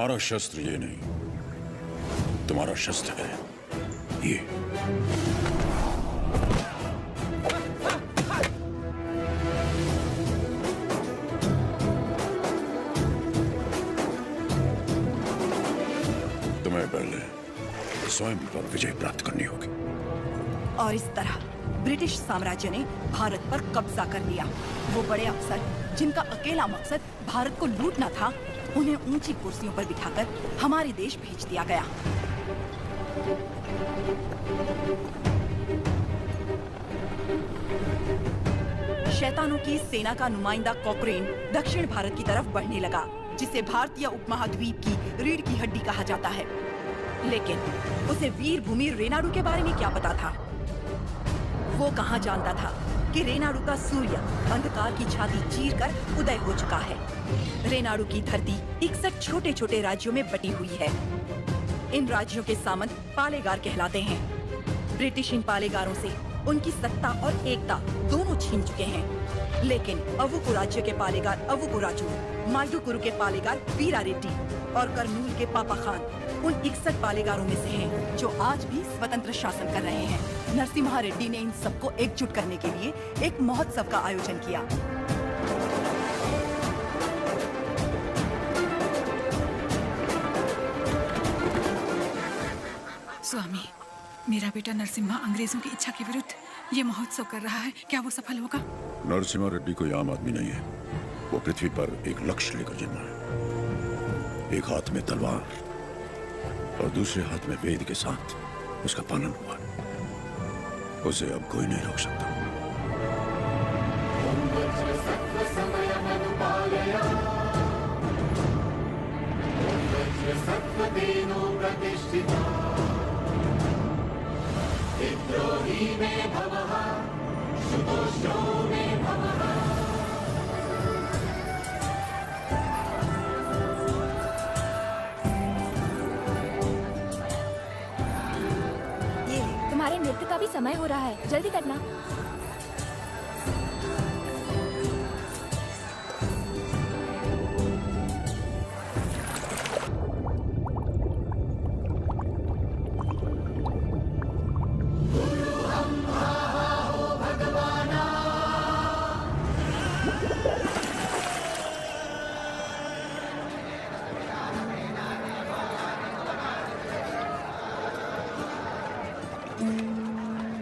तुम्हारा शस्त्र ये नहीं, तुम्हारा शस्त्र है ये। तुम्हें पहले स्वयं पर विजय प्राप्त करनी होगी। और इस तरह ब्रिटिश साम्राज्य ने भारत पर कब्जा कर लिया। वो बड़े अफसर जिनका अकेला मकसद भारत को लूटना था, उन्हें ऊंची कुर्सियों पर बिठाकर हमारे देश भेज दिया गया। शैतानों की सेना का नुमाइंदा कॉकरेन दक्षिण भारत की तरफ बढ़ने लगा, जिसे भारतीय उपमहाद्वीप की रीढ़ की हड्डी कहा जाता है। लेकिन उसे वीर भूमि रेनाडू के बारे में क्या पता था? वो कहाँ जानता था कि रेनाडू का सूर्य अंधकार की छाती चीरकर उदय हो चुका है। रेनाडू की धरती 61 छोटे छोटे राज्यों में बटी हुई है। इन राज्यों के सामंत पालेगार कहलाते हैं। ब्रिटिश इन पालेगारों से उनकी सत्ता और एकता दोनों छीन चुके हैं। लेकिन अवुकु राज्य के पालेगार अवुकु राजू, माल्डुकुरु के पालेगार वीरा रेड्डी और कर्नूल के पापा खान उन 61 पालेगारों में से हैं, जो आज भी स्वतंत्र शासन कर रहे हैं। नरसिम्हा रेड्डी ने इन सबको एकजुट करने के लिए एक महोत्सव का आयोजन किया। स्वामी, मेरा बेटा नरसिम्हा अंग्रेजों की इच्छा के विरुद्ध ये महोत्सव कर रहा है, क्या वो सफल होगा? नरसिम्हा रेड्डी कोई आम आदमी नहीं है। वो पृथ्वी पर एक लक्ष्य लेकर जन्मा है। एक हाथ में तलवार और दूसरे हाथ में वेद के साथ उसका पालन हुआ। उसे अब कोई नहीं रोक सकता। तुम्हारे नृत्य का भी समय हो रहा है, जल्दी करना।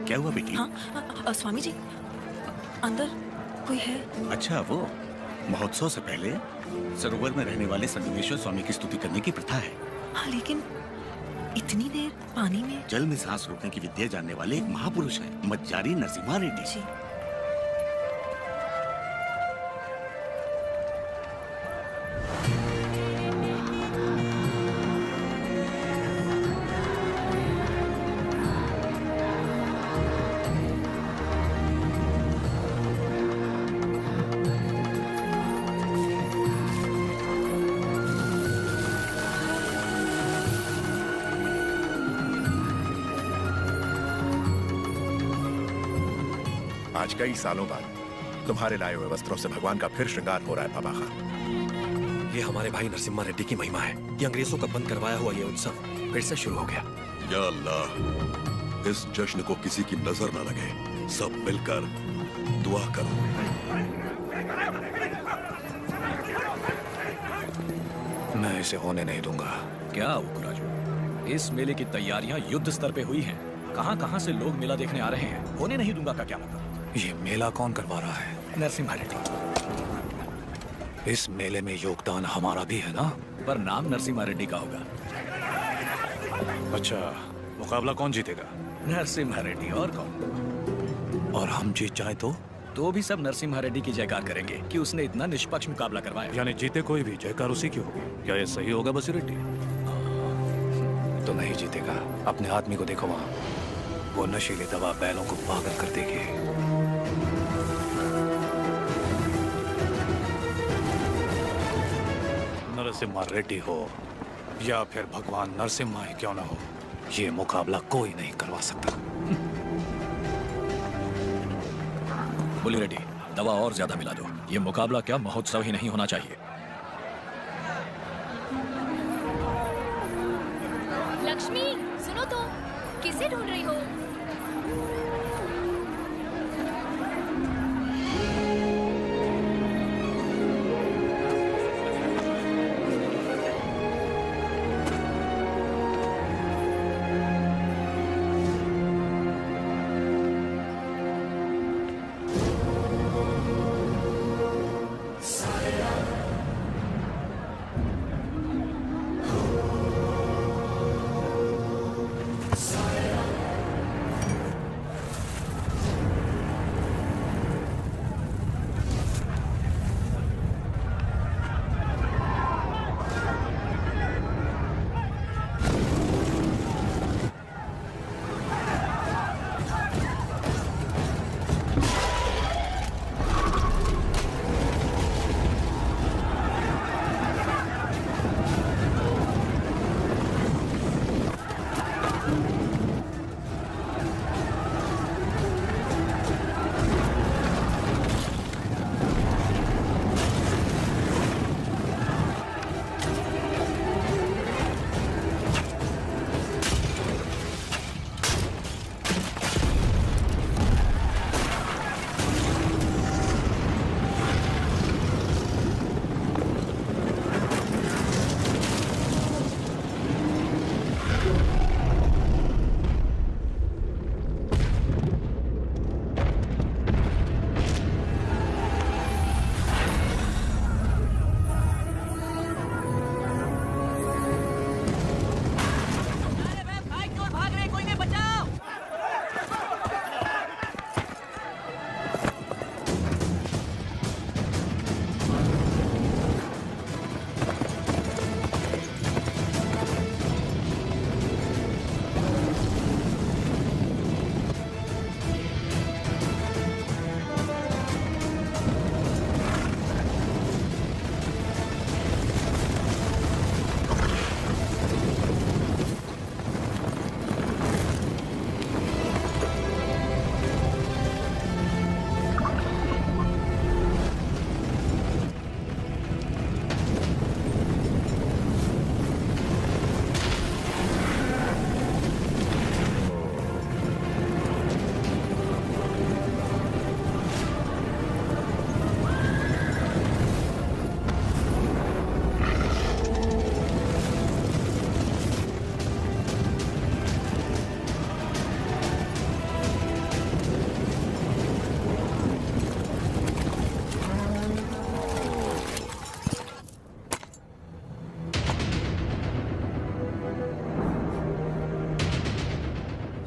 क्या हुआ बेटी? हाँ, स्वामी जी, अंदर कोई है? अच्छा, वो महोत्सव से पहले सरोवर में रहने वाले संगमेश्वर स्वामी की स्तुति करने की प्रथा है। हाँ, लेकिन इतनी देर पानी में? जल में सांस रोकने की विद्या जानने वाले एक महापुरुष हैं, मज्जारी नरसिम्हा रेड्डी जी। आज कई सालों बाद तुम्हारे लाए हुए वस्त्रों से भगवान का फिर श्रृंगार हो रहा है पापा खान। ये हमारे भाई नरसिम्हा रेड्डी की महिमा है। ये अंग्रेजों का बंद करवाया हुआ ये उत्सव फिर से शुरू हो गया। या अल्लाह, इस जश्न को किसी की नजर न लगे। सब मिलकर दुआ करो। मैं इसे होने नहीं दूंगा। क्या उकराजू, इस मेले की तैयारियां युद्ध स्तर पे हुई हैं। कहां-कहां से लोग मेला देखने आ रहे हैं। होने नहीं दूंगा का क्या मतलब? ये मेला कौन करवा रहा है? नरसिम्हा रेड्डी। इस मेले में योगदान हमारा भी है ना? पर नाम नरसिम्हा रेड्डी का होगा। अच्छा, मुकाबला कौन जीतेगा? नरसिम्हा रेड्डी, और कौन? और हम जीत जाए तो भी सब नरसिम्हा रेड्डी की जयकार करेंगे कि उसने इतना निष्पक्ष मुकाबला करवाया। यानी जीते कोई भी जयकार उसी की होगी। क्या ये सही होगा बसी रेड्डी? तो नहीं जीतेगा। अपने आदमी को देखो वहां, वो नशीली दवा बैलों को पागल कर देगी। नरसिम्हा रेड्डी हो या फिर भगवान नरसिम्हा ही क्यों ना हो, ये मुकाबला कोई नहीं करवा सकता। बोली रेड्डी, दवा और ज्यादा मिला दो। ये मुकाबला क्या महोत्सव ही नहीं होना चाहिए। लक्ष्मी, सुनो तो, किसे ढूंढ रही हो?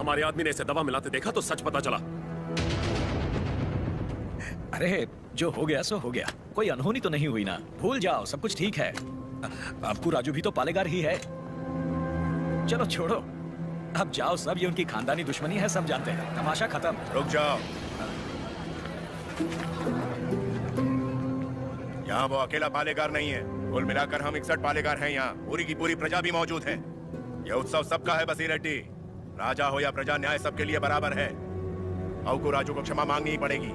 हमारे आदमी ने इसे दवा मिलाते देखा तो सच पता चला। अरे जो हो गया सो हो गया, कोई अनहोनी तो नहीं हुई ना। भूल जाओ, सब कुछ ठीक है। आपको राजू भी तो पालेगार ही है। चलो छोड़ो, अब जाओ, सब ये उनकी खानदानी दुश्मनी है, सब जानते हैं। तमाशा खत्म। रुक जाओ, यहाँ वो अकेला पालेगार नहीं है, कुल मिलाकर हम 61 पालेगार हैं यहाँ। पूरी की पूरी प्रजा भी मौजूद है। यह उत्सव सबका है बसी रेड्डी। राजा हो या प्रजा, न्याय सबके लिए बराबर है। औ को राजू को क्षमा मांगनी ही पड़ेगी।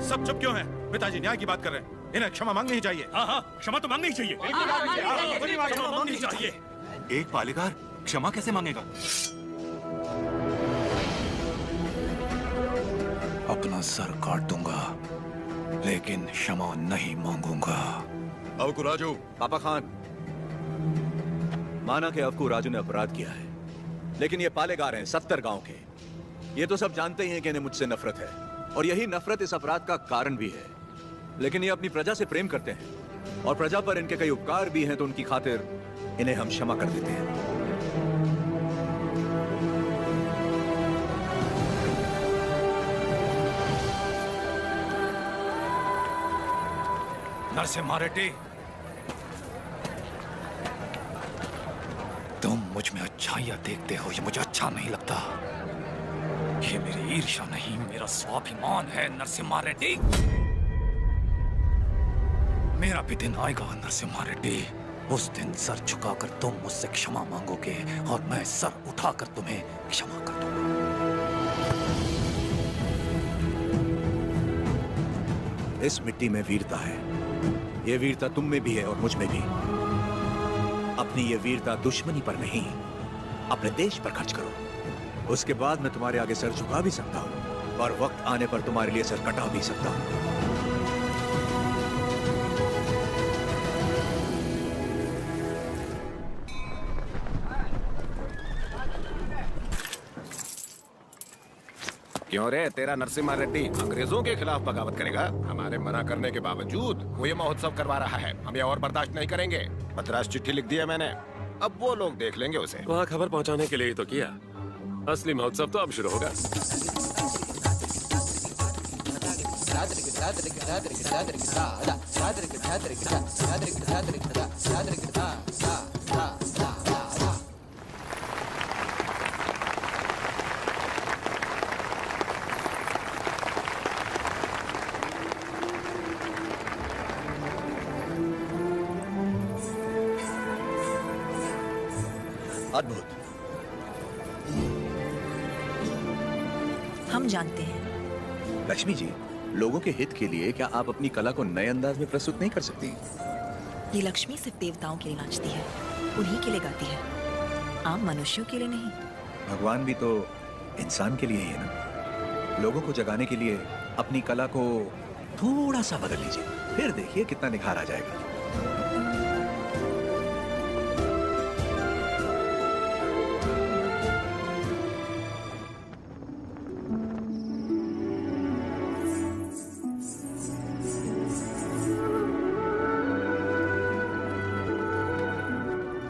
सब चुप क्यों हैं? पिताजी न्याय की बात कर रहे हैं, इन्हें क्षमा मांगनी ही चाहिए। हाँ हाँ, क्षमा तो मांगनी ही चाहिए। क्षमा मांगनी ही चाहिए। एक पालेगार क्षमा कैसे मांगेगा? अपना सर काट दूंगा, लेकिन क्षमा नहीं मांगूंगा। अवकू राजू। पापा खान, माना कि अवकू राजू ने अपराध किया है, लेकिन ये पालेगार हैं 70 गांव के। ये तो सब जानते ही हैं कि इन्हें मुझसे नफरत है, और यही नफरत इस अपराध का कारण भी है। लेकिन ये अपनी प्रजा से प्रेम करते हैं, और प्रजा पर इनके कई उपकार भी हैं, तो उनकी खातिर इन्हें हम क्षमा कर देते हैं। नरसिम्हा रेड्डी, तुम मुझ में अच्छाइयां देखते हो, ये मुझे अच्छा नहीं लगता। ये मेरी ईर्ष्या नहीं, मेरा स्वाभिमान है नरसिम्हा रेड्डी। मेरा भी दिन आएगा नरसिम्हा रेड्डी, उस दिन सर झुकाकर तुम मुझसे क्षमा मांगोगे और मैं सर उठाकर तुम्हें क्षमा कर दूंगा। इस मिट्टी में वीरता है, ये वीरता तुम में भी है और मुझ में भी। अपनी ये वीरता दुश्मनी पर नहीं, अपने देश पर खर्च करो। उसके बाद मैं तुम्हारे आगे सर झुका भी सकता हूं और वक्त आने पर तुम्हारे लिए सर कटा भी सकता हूं। क्यों रे, तेरा नरसिम्हा रेड्डी अंग्रेजों के खिलाफ बगावत करेगा? हमारे मना करने के बावजूद वो ये महोत्सव करवा रहा है। हम ये और बर्दाश्त नहीं करेंगे। मद्रास चिट्ठी लिख दी है मैंने, अब वो लोग देख लेंगे उसे। वहाँ खबर पहुँचाने के लिए ही तो किया। असली महोत्सव तो अब शुरू होगा। अद्भुत। हम जानते हैं। लक्ष्मी जी, लोगों के हित के लिए क्या आप अपनी कला को नए अंदाज में प्रस्तुत नहीं कर सकती? ये लक्ष्मी सिर्फ देवताओं के लिए नाचती है, उन्हीं के लिए गाती है, आम मनुष्यों के लिए नहीं। भगवान भी तो इंसान के लिए ही है ना। लोगों को जगाने के लिए अपनी कला को थोड़ा सा बदल लीजिए, फिर देखिए कितना निखार आ जाएगा।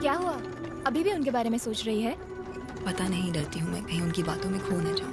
क्या हुआ? अभी भी उनके बारे में सोच रही है? पता नहीं, डरती हूँ मैं कहीं उनकी बातों में खो न जाऊं।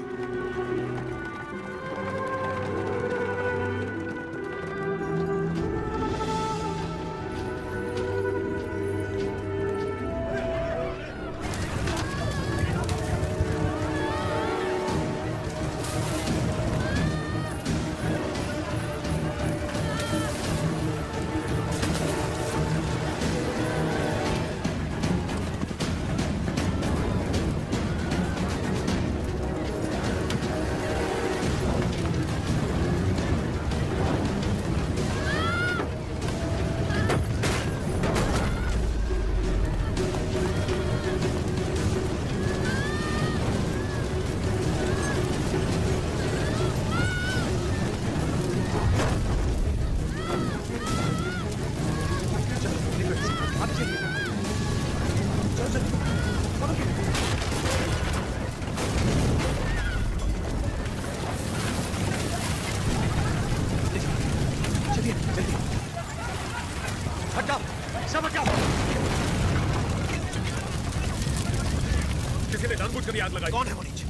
कौन है वो नीचे?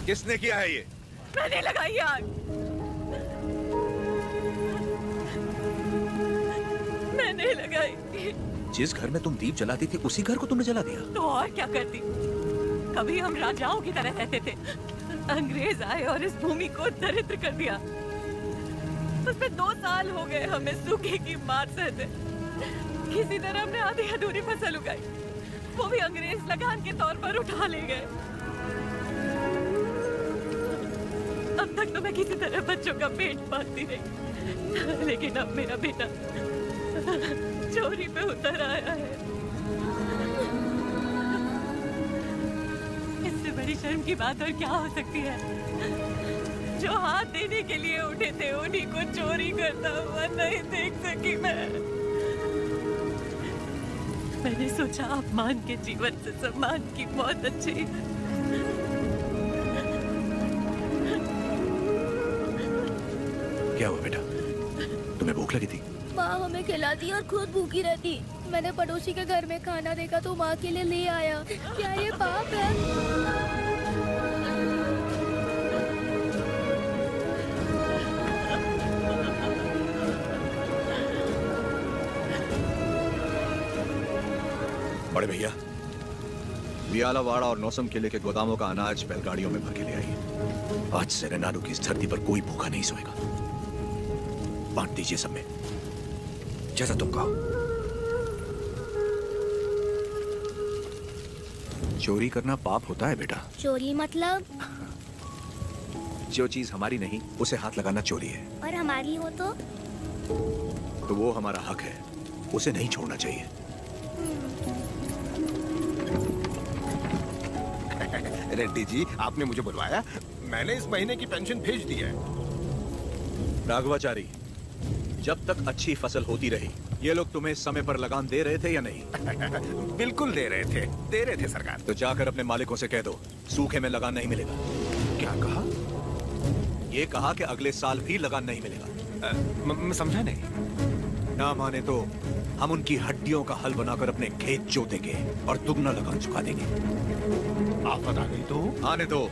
किसने किया है ये? मैंने लगाई आग। मैंने लगाई। जिस घर में तुम दीप जलाती थी उसी घर को तुमने जला दिया? तो और क्या करती? कभी हम राजाओं की तरह रहते थे, अंग्रेज आए और इस भूमि को दरिद्र कर दिया। उसमें 2 साल हो गए हमें सूखे की मार सहते। किसी तरह हमने आधी अधूरी फसल उगाई, वो भी अंग्रेज लगान के तौर पर उठा ले गए। अब तक तो मैं किसी तरह बच्चों का पेट पालती रही, लेकिन अब मेरा बेटा चोरी पे उतर आया है। इससे बड़ी शर्म की बात और क्या हो सकती है? जो हाथ देने के लिए उठे थे उन्हीं को चोरी करता हुआ नहीं देख सकी मैं। मैंने सोचा अपमान के जीवन से सम्मान की मौत अच्छी है। क्या हुआ बेटा? तुम्हें भूख लगी थी? माँ हमें खिलाती और खुद भूखी रहती। मैंने पड़ोसी के घर में खाना देखा तो माँ के लिए ले आया। क्या ये पाप है? बड़े भैया, वियालावाड़ा और नौसम किले के गोदामों का अनाज बैलगाड़ियों में भर के ले आइए। आज से रेनाडू की इस धरती पर कोई भूखा नहीं सोएगा। बांट दीजिए सब में, जैसा तुम कहो। चोरी करना पाप होता है बेटा। चोरी मतलब? जो चीज हमारी नहीं उसे हाथ लगाना चोरी है। और हमारी हो तो? तो वो हमारा हक है, उसे नहीं छोड़ना चाहिए। रेड्डी जी, आपने मुझे बुलवाया? मैंने इस महीने की पेंशन भेज दी है। राघवाचारी, जब तक अच्छी फसल होती रही, ये लोग तुम्हें समय पर लगान दे रहे थे या नहीं? बिल्कुल दे रहे थे सरकार। तो जाकर अपने मालिकों से कह दो, सूखे में लगान नहीं मिलेगा। क्या कहा? ये कहा कि अगले साल भी लगान नहीं मिलेगा। मैं समझा नहीं। ना माने तो हम उनकी हड्डियों का हल बनाकर अपने खेत जोतेंगे और दुगना लगान चुका देंगे। आफत आ गई तो? आने दो,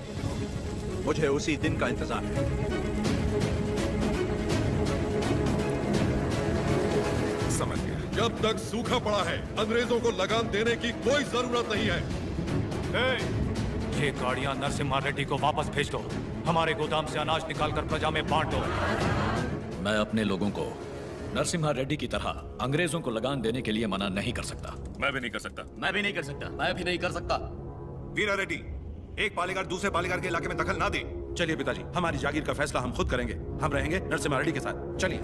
मुझे उसी दिन का इंतजार है। समझ गया। जब तक सूखा पड़ा है, अंग्रेजों को लगान देने की कोई जरूरत नहीं है। ये गाड़ियां नरसिम्हा रेड्डी को वापस भेज दो। हमारे गोदाम से अनाज निकालकर प्रजा में बांट दो। मैं अपने लोगों को नरसिम्हा रेड्डी की तरह अंग्रेजों को लगान देने के लिए मना नहीं कर सकता। मैं भी नहीं कर सकता। मैं भी नहीं कर सकता। मैं भी नहीं कर सकता। वीरा रेड्डी, एक पालेगार दूसरे पालेगार के इलाके में दखल ना दे। चलिए पिताजी, हमारी जागीर का फैसला हम खुद करेंगे। हम रहेंगे नरसिम्हा रेड्डी के साथ। चलिए।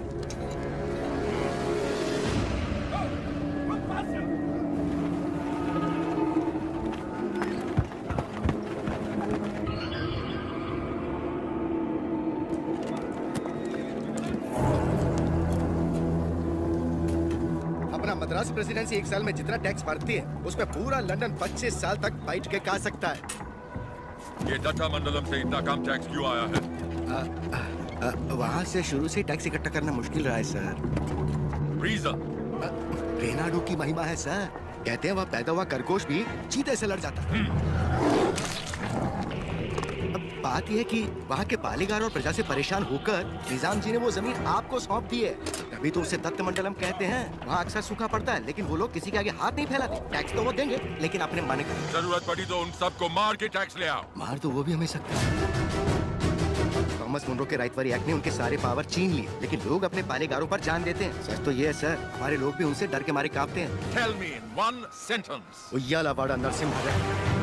मद्रास प्रेसिडेंसी एक साल में जितना टैक्स भरती है, उसमें पूरा लंदन 25 साल तक बैठ के खा सकता है। ये दत्ता मंडलम से इतना कम टैक्स क्यों आया है? वहाँ से शुरू से टैक्स इकट्ठा करना मुश्किल रहा है सर। रीजन? रेनाडू की महिमा है सर। कहते हैं वह पैदा हुआ खरगोश भी चीते से लड़ जाता है। बात यह है कि वहाँ के पालेगार और प्रजा से परेशान होकर निजाम जी ने वो जमीन आपको सौंप दी है। तभी तो उसे दत्त मंडलम कहते हैं। वहाँ अक्सर सूखा पड़ता है, लेकिन वो लोग किसी के आगे हाथ नहीं फैलाते। टैक्स तो वो देंगे, लेकिन अपने मन का। जरूरत पड़ी तो उन सबको मार के टैक्स ले आओ। मार तो वो भी हमें सकते हैं। थॉमस मुनरो के राइटवरी एक्ट ने उनके सारे पावर छीन लिए, लेकिन लोग अपने पालेगारों पर जान देते हैं। सच तो ये है सर, हमारे लोग भी उनसे डर के मारे कांपते हैं। Tell me in one sentence. उయ్యాల वाड़ा नरसिम्हा रेड्डी,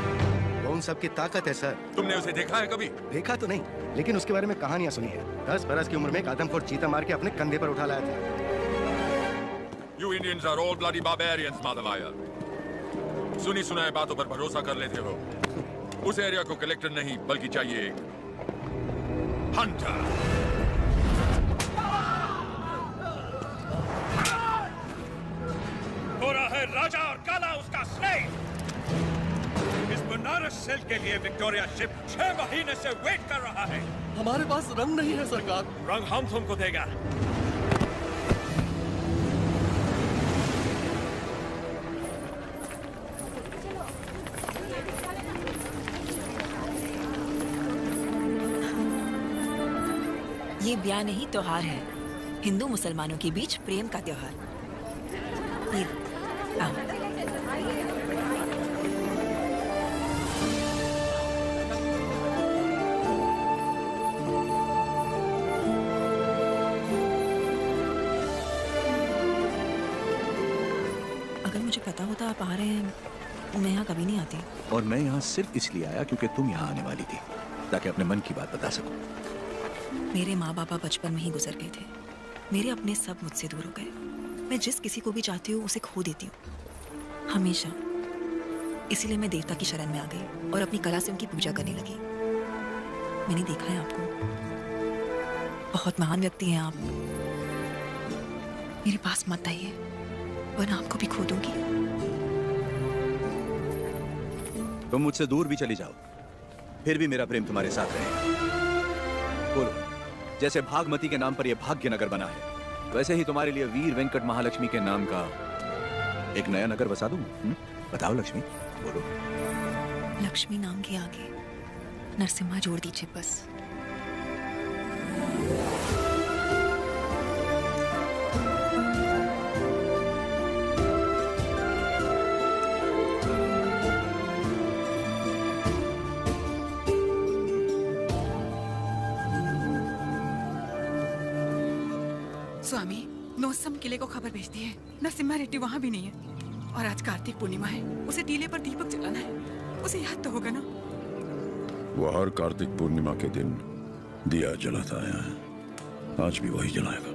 उन सब की ताकत है सर। तुमने उसे देखा है कभी? देखा तो नहीं, लेकिन उसके बारे में कहानियां सुनी है। 10 बरस की उम्र में एक आदमखोर चीता मार के अपने कंधे पर उठा लाया था। You Indians are all bloody barbarians, माधवाया। सुनी सुनाए बातों पर भरोसा कर लेते हो। उस एरिया को कलेक्टर नहीं, बल्कि चाहिए एक हंटर। हो रहा है राजा और काला उसका स्लेव। इस बनारस सेल के लिए विक्टोरिया शिप 6 महीने से वेट कर रहा है। हमारे पास रंग नहीं है सरकार। रंग हम तुमको देगा। ये ब्याह नहीं, त्योहार है। हिंदू मुसलमानों के बीच प्रेम का त्योहार। ये आओ। अगर मुझे पता होता आप आ रहे हैं, मैं यहाँ कभी नहीं आती। और मैं यहाँ सिर्फ इसलिए आया क्योंकि तुम यहाँ आने वाली थी, ताकि अपने मन की बात बता सकूं। मेरे माँ बापा बचपन में ही गुजर गए थे। मेरे अपने सब मुझसे दूर हो गए। मैं जिस किसी को भी चाहती हूँ उसे खो देती हूँ, हमेशा। इसीलिए मैं देवता की शरण में आ गई और अपनी कला से उनकी पूजा करने लगी। मैंने देखा है आपको, बहुत महान व्यक्ति हैं आप। मेरे पास मत आइए, वरना आपको भी खो दूंगी। तुम मुझसे दूर भी चली जाओ, फिर भी मेरा प्रेम तुम्हारे साथ रहेगा। बोलो, जैसे भागमती के नाम पर यह भाग्यनगर बना है, वैसे ही तुम्हारे लिए वीर वेंकट महालक्ष्मी के नाम का एक नया नगर बसा दूं। बताओ लक्ष्मी, बोलो। लक्ष्मी नाम के आगे नरसिम्हा जोड़ दीजिए बस। स्वामी, नोसम किले को खबर भेजती है। नरसिम्हा रेड्डी वहाँ भी नहीं है। और आज कार्तिक पूर्णिमा है, उसे टीले पर दीपक जलाना है। उसे याद तो होगा ना? वो हर कार्तिक पूर्णिमा के दिन दिया जलाता आया है, आज भी वही जलाएगा।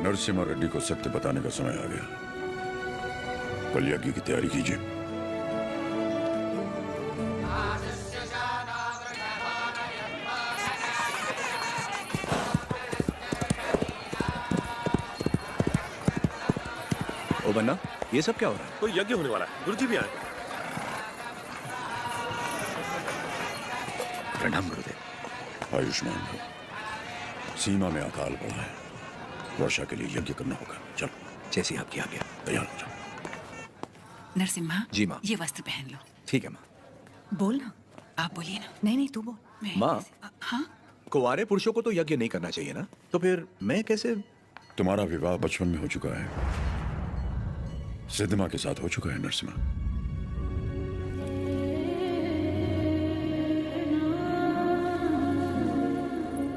नरसिम्हा रेड्डी को सत्य बताने का समय आ गया। कल यज्ञ की तैयारी कीजिए। ओ बन्ना, ये सब क्या हो रहा है? कोई यज्ञ होने वाला है, गुरुजी भी आए। प्रणाम गुरुदेव। आयुष्मान हो। सीमा में अकाल पड़ा है, वर्षा के लिए यज्ञ करना होगा। चलो। जैसी आपकी आज्ञा। तैयार हो जाओ। नरसिम्हा, जी माँ। ये वस्त्र पहन लो। ठीक है माँ। बोल ना। आप बोलिए ना। नहीं तू बोल। माँ, हाँ? कुंवारे पुरुषों को तो यज्ञ नहीं करना चाहिए ना, तो फिर मैं कैसे? तुम्हारा विवाह बचपन में हो चुका है, सिद्धमा के साथ हो चुका है नरसिम्हा।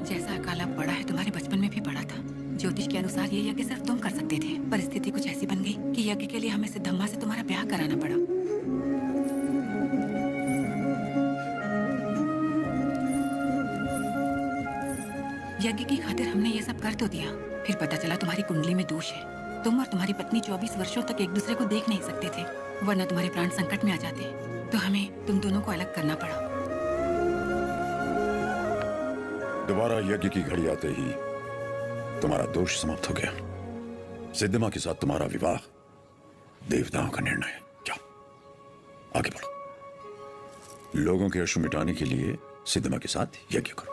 जैसा अकाल अब पड़ा है तुम्हारे बचपन में भी पड़ा था। ज्योतिष के अनुसार ये यज्ञ सिर्फ तुम कर सकते थे। परिस्थिति कुछ ऐसी बन गई कि यज्ञ के लिए हमें सिद्धम्मा से तुम्हारा ब्याह कराना पड़ा। यज्ञ की खातिर हमने ये सब कर तो दिया, फिर पता चला तुम्हारी कुंडली में दोष है। तुम और तुम्हारी पत्नी 24 वर्षों तक एक दूसरे को देख नहीं सकते थे, वरना तुम्हारे प्राण संकट में आ जाते। तो हमें तुम दोनों को अलग करना पड़ा। दोबारा यज्ञ की घड़ी आते ही तुम्हारा दोष समाप्त हो गया। सिद्धमा के साथ तुम्हारा विवाह देवताओं का निर्णय है। जाओ आगे बढ़ो। लोगों के अश्रु मिटाने के लिए सिद्धमा के साथ यज्ञ करो।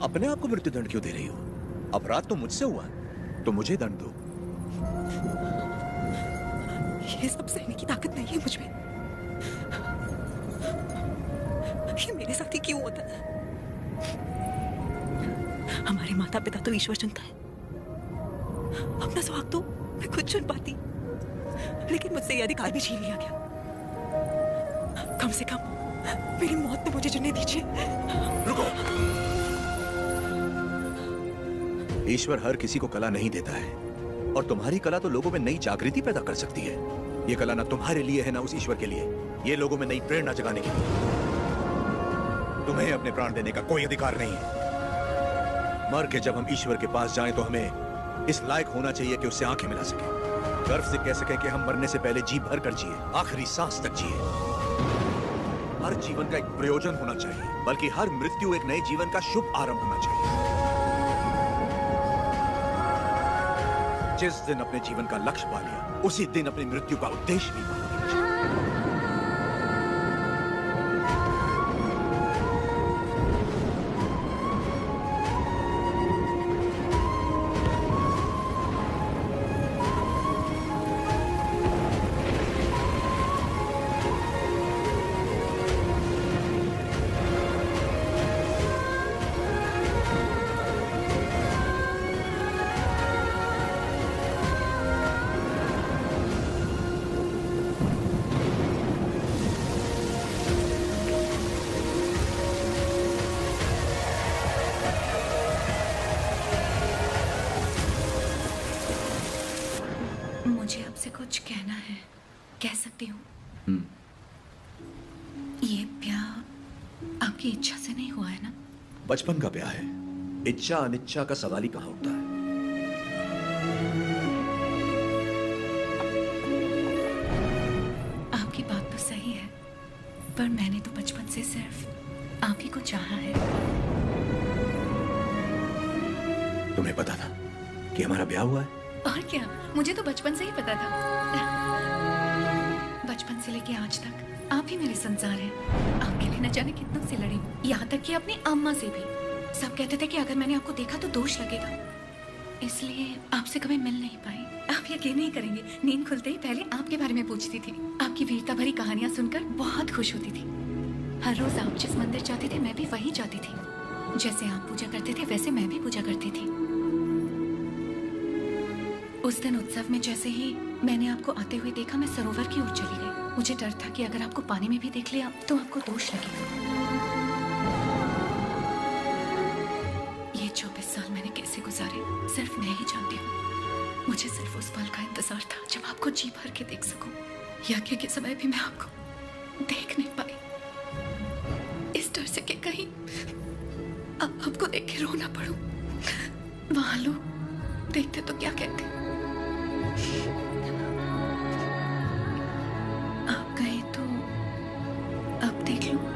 अपने आप को मृत्युदंड क्यों दे रही हो? अपराध तो मुझसे हुआ, तो मुझे दंड दो। ये सब सहने की ताकत नहीं है मुझ में। ये मेरे साथ ही क्यों होता है? हमारे माता पिता तो ईश्वर चुनता है, अपना सुहाग तो मैं खुद चुन पाती, लेकिन मुझसे ये अधिकार भी छीन लिया गया। कम से कम मेरी मौत तो मुझे चुनने दीजिए। रुको। ईश्वर हर किसी को कला नहीं देता है, और तुम्हारी कला तो लोगों में नई जागृति पैदा कर सकती है। ये कला ना तुम्हारे लिए है ना उस ईश्वर के लिए, ये लोगों में नई प्रेरणा जगाने के लिए। तुम्हें अपने प्राण देने का कोई अधिकार नहीं है। मर के जब हम ईश्वर के पास जाएं तो हमें इस लायक होना चाहिए कि उससे आंखें मिला सके। गर्व से कह सकें कि हम मरने से पहले जी भर कर जिए, आखिरी सांस तक जिए। हर जीवन का एक प्रयोजन होना चाहिए, बल्कि हर मृत्यु एक नए जीवन का शुभ आरंभ होना चाहिए। जिस दिन अपने जीवन का लक्ष्य पा लिया, उसी दिन अपनी मृत्यु का उद्देश्य भी पा लिया। मुझे आपसे कुछ कहना है, कह सकती हूँ? ये ब्याह आपकी इच्छा से नहीं हुआ है ना? बचपन का ब्याह है, इच्छा अनिच्छा का सवाल ही कहाँ उठता है। आपकी बात तो सही है, पर मैंने तो बचपन से सिर्फ आप ही को चाहा है। तुम्हें पता था कि हमारा ब्याह हुआ है? और क्या, मुझे तो बचपन से ही पता था। बचपन से लेके आज तक आप ही मेरे संसार हैं। आपके लिए न जाने कितनों से लड़ी हूँ, यहाँ तक कि अपनी अम्मा से भी। सब कहते थे कि अगर मैंने आपको देखा तो दोष लगेगा, इसलिए आपसे कभी मिल नहीं पाई। आप यकीन नहीं करेंगे, नींद खुलते ही पहले आपके बारे में पूछती थी। आपकी वीरता भरी कहानियां सुनकर बहुत खुश होती थी। हर रोज आप जिस मंदिर जाते थे, मैं भी वहीं जाती थी। जैसे आप पूजा करते थे, वैसे मैं भी पूजा करती थी। उस दिन उत्सव में जैसे ही मैंने आपको आते हुए देखा, मैं सरोवर की ओर चली गई। मुझे डर था कि अगर आपको पानी में भी देख लिया तो आपको दोष लगेगा। ये 24 साल मैंने कैसे गुजारे, सिर्फ मैं ही जानती हूँ। मुझे सिर्फ उस पल का इंतजार था जब आपको जी भर के देख सकूं। यज्ञ के समय भी मैं आपको देख नहीं पाई, इस डर से कि कहीं आपको देख के रो ना पड़ूं। वहां लोग देखते तो क्या कहते। आप गए तो अब देख लो।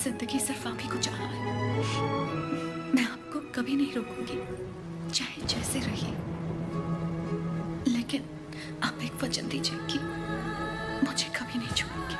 जिंदगी सिर्फ आप ही को चाहा है। मैं आपको कभी नहीं रोकूंगी, चाहे जैसे रहिए, लेकिन आप एक वचन दीजिए कि मुझे कभी नहीं छोड़ेंगे।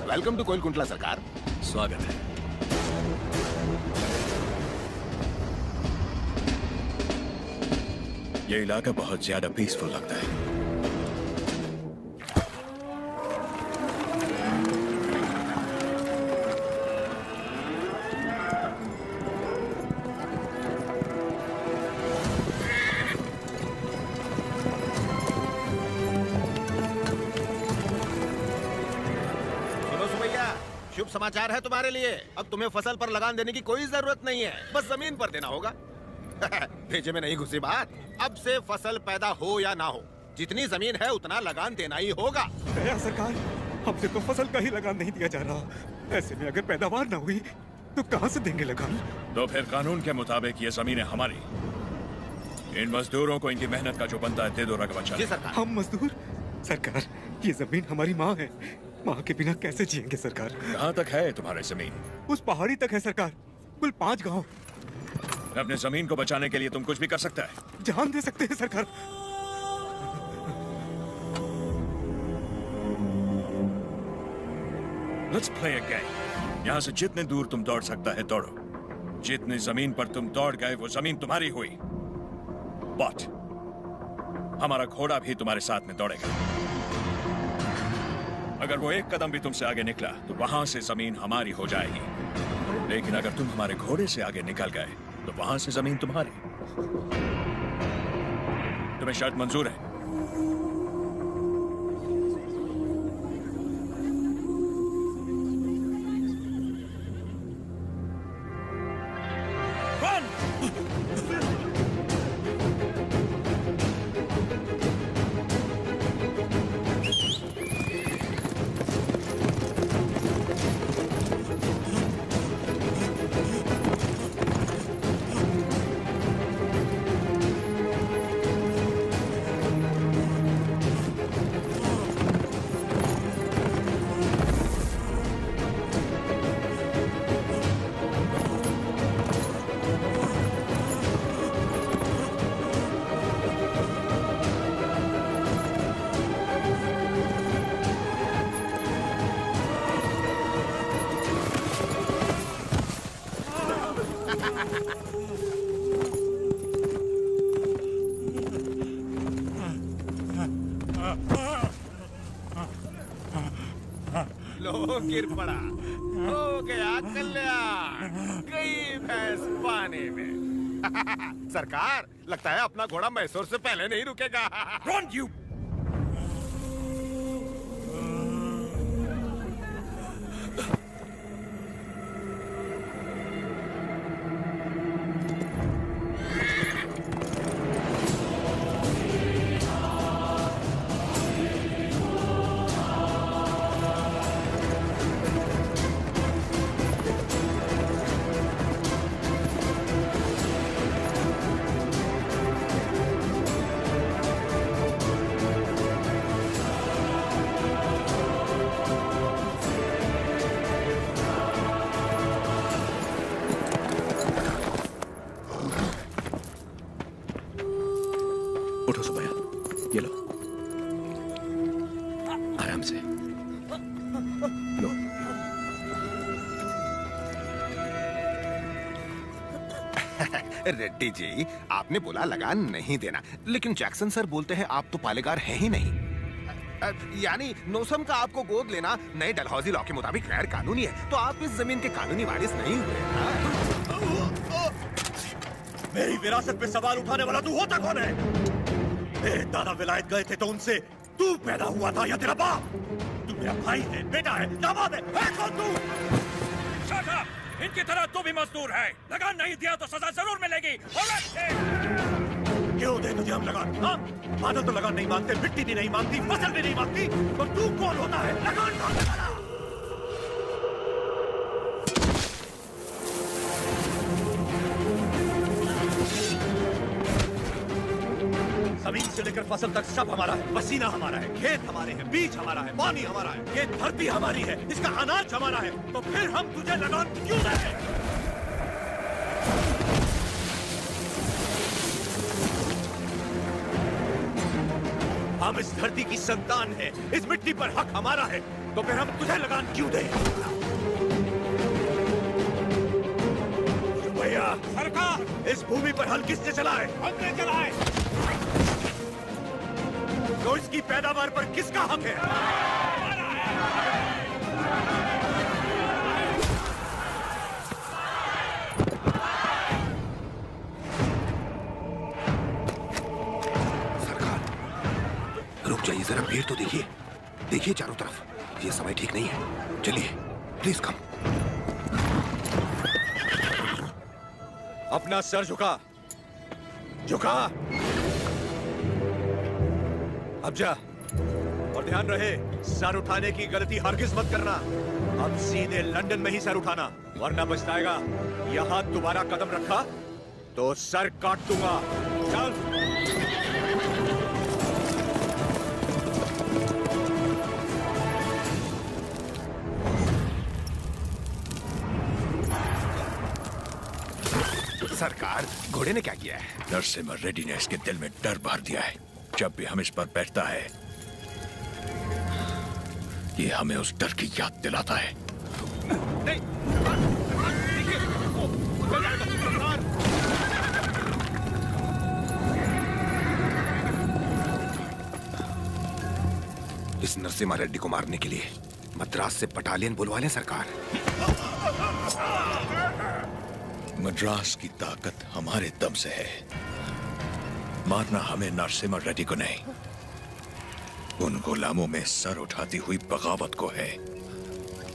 वेलकम टू कोइलकुंटला सरकार। स्वागत है। ये इलाका बहुत ज्यादा पीसफुल लगता है। शुभ समाचार है तुम्हारे लिए। अब तुम्हें फसल पर लगान देने की कोई जरूरत नहीं है, बस जमीन पर देना होगा। भेजे में नहीं घुसी बात। अब से फसल पैदा हो या ना हो, जितनी जमीन है उतना लगान देना ही होगा। सरकार, हमसे तो फसल का ही लगान नहीं दिया जा रहा। ऐसे में अगर पैदावार ना हुई तो कहां से देंगे लगान? तो फिर कानून के मुताबिक ये जमीन है हमारी। इन मजदूरों को इनकी मेहनत का जो बनता है दे दो रकबा। जी सरकार। हम मजदूर? सरकार, ये जमीन हमारी माँ है। माँ के बिना कैसे जिएंगे सरकार? कहाँ तक है तुम्हारी जमीन? उस पहाड़ी तक है सरकार, कुल 5 गांव। अपने जमीन को बचाने के लिए तुम कुछ भी कर सकता है। जान दे सकते हैं सरकार। Let's play a game. यहाँ से जितने दूर तुम दौड़ सकता है दौड़ो। जितनी जमीन पर तुम दौड़ गए वो जमीन तुम्हारी हुई। But हमारा घोड़ा भी तुम्हारे साथ में दौड़ेगा। अगर वो एक कदम भी तुमसे आगे निकला तो वहां से जमीन हमारी हो जाएगी। लेकिन अगर तुम हमारे घोड़े से आगे निकल गए तो वहां से जमीन तुम्हारी। तुम्हें शर्त मंजूर है? लो गिर पड़ा, हो गया कल्याण, गई भैंस पानी में। सरकार, लगता है अपना घोड़ा मैसूर से पहले नहीं रुकेगा। Run, you! उठो सुबैया, ये लो, आराम से लो। रेड्डी जी, आपने बोला लगान नहीं देना, लेकिन जैक्सन सर बोलते हैं आप तो पालेगार हैं ही नहीं। यानी नोसम का आपको गोद लेना नए डलहौजी लॉ के मुताबिक गैर कानूनी है, तो आप इस जमीन के कानूनी वारिस नहीं हुए। मेरी विरासत पे सवाल उठाने वाला तू होता कौन है? मेरे दादा विलायत गए थे तो उनसे तू पैदा हुआ था या तेरा बाप? तू मेरा भाई है, बेटा है, दामाद है कौन तू? Shut up! इनकी तरह तू भी मजदूर है। लगान नहीं दिया तो सजा जरूर मिलेगी। क्यों दे तुझे हम लगान? हाँ? बादल तो लगान नहीं मांगते, मिट्टी भी नहीं मांगती, फसल भी नहीं मांगती, तो तू कौन होता है? लगान मांगने वाला। जमीन से लेकर फसल तक सब हमारा है, पसीना हमारा है, खेत हमारे हैं, बीज हमारा है, पानी हमारा है, ये धरती हमारी है, इसका अनाज हमारा है, तो फिर हम तुझे लगान क्यों दें? हम इस धरती की संतान हैं, इस मिट्टी पर हक हमारा है, तो फिर हम तुझे लगान क्यों दें? भैया, सरकार, इस भूमि पर हल किसने चलाए? हमने चलाए। तो इसकी पैदावार पर किसका हक है? सरकार, रुक जाइए जरा, भीड़ तो देखिए, देखिए चारों तरफ, ये समय ठीक नहीं है। चलिए, प्लीज कम। अपना सर झुका, झुका। अब जा, और ध्यान रहे, सर उठाने की गलती हरगिज मत करना। अब सीधे लंदन में ही सर उठाना, वरना पछताएगा। यहाँ दोबारा कदम रखा तो सर काट दूंगा। चल। सरकार, घोड़े ने क्या किया है? नरसिम्हा रेड्डी ने इसके दिल में डर भर दिया है। जब भी हम इस पर बैठता है, ये हमें उस डर की याद दिलाता है। नहीं, देखिए, वो उधर जाएगा, सरकार। इस नरसिम्हा रेड्डी को मारने के लिए मद्रास से बटालियन बुलवा लें सरकार। मद्रास की ताकत हमारे दम से है। मारना हमें नरसिम्हा रेड्डी को नहीं, उन गुलामों में सर उठाती हुई बगावत को है।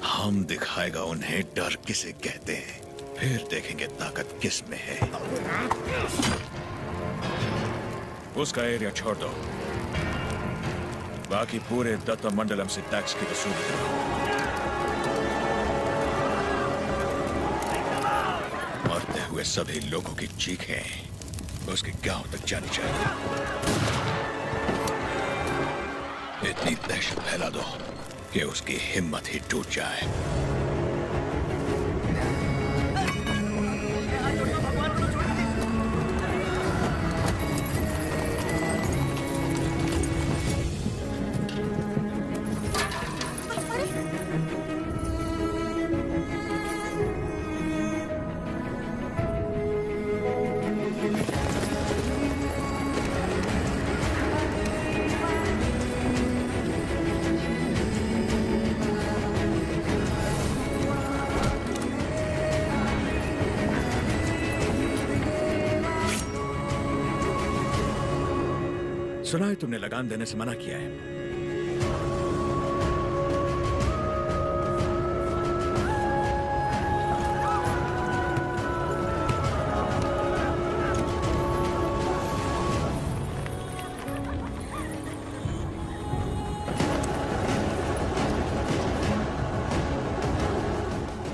हम दिखाएगा उन्हें डर किसे कहते हैं, फिर देखेंगे ताकत किस में है। उसका एरिया छोड़ दो, बाकी पूरे दत्ता मंडलम से टैक्स की वसूली करो। मरते हुए सभी लोगों की चीखें उसके गांव तक जानी चाहिए। इतनी दहशत फैला दो कि उसकी हिम्मत ही टूट जाए। सुना है तुमने लगान देने से मना किया है।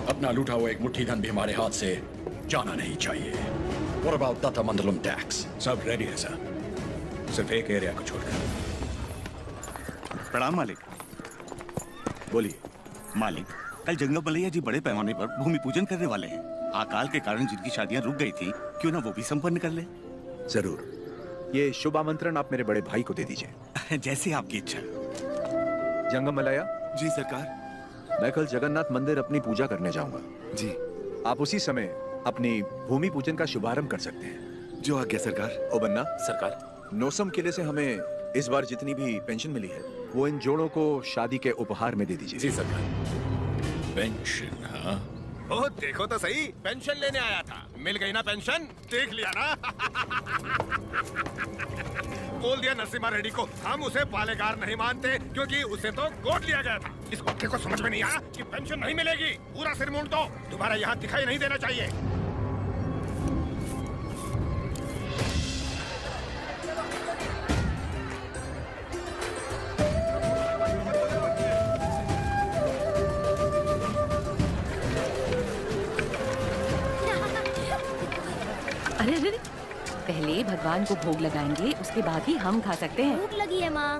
अपना लूटा हुआ एक मुट्ठी धन भी हमारे हाथ से जाना नहीं चाहिए। What about Datta Mandalam tax? सब रेडी है सर, सिर्फ एक एरिया को छोड़कर। प्रणाम मालिक। बोलिए। मालिक, कल जंगम मलैया जी बड़े पैमाने पर भूमि पूजन करने वाले हैं। अकाल के कारण जिनकी शादियां रुक गई थी, क्यों ना वो भी संपन्न कर ले। जरूर, ये शुभ आमंत्रण आप मेरे बड़े भाई को दे दीजिए। जैसे आपकी इच्छा। जंगम मलैया जी सरकार। मैं कल जगन्नाथ मंदिर अपनी पूजा करने जाऊंगा। जी। आप उसी समय अपनी भूमि पूजन का शुभारंभ कर सकते हैं। जो आज्ञा सरकार। ओ बन्ना सरकार, नोसम किले से हमें इस बार जितनी भी पेंशन मिली है वो इन जोड़ों को शादी के उपहार में दे दीजिए। जी सरकार। पेंशन? हाँ, ओ देखो तो सही, पेंशन लेने आया था। मिल गई ना पेंशन, देख लिया ना। बोल दिया नरसिम्हा रेड्डी को हम उसे पालेगार नहीं मानते, क्योंकि उसे तो गोद लिया गया था। इस बच्चे को समझ में नहीं आया कि पेंशन नहीं मिलेगी। पूरा सिर मूंड दो, दोबारा यहाँ दिखाई नहीं देना चाहिए। अरे पहले भगवान को भोग लगाएंगे, उसके बाद ही हम खा सकते हैं। भूख लगी है माँ।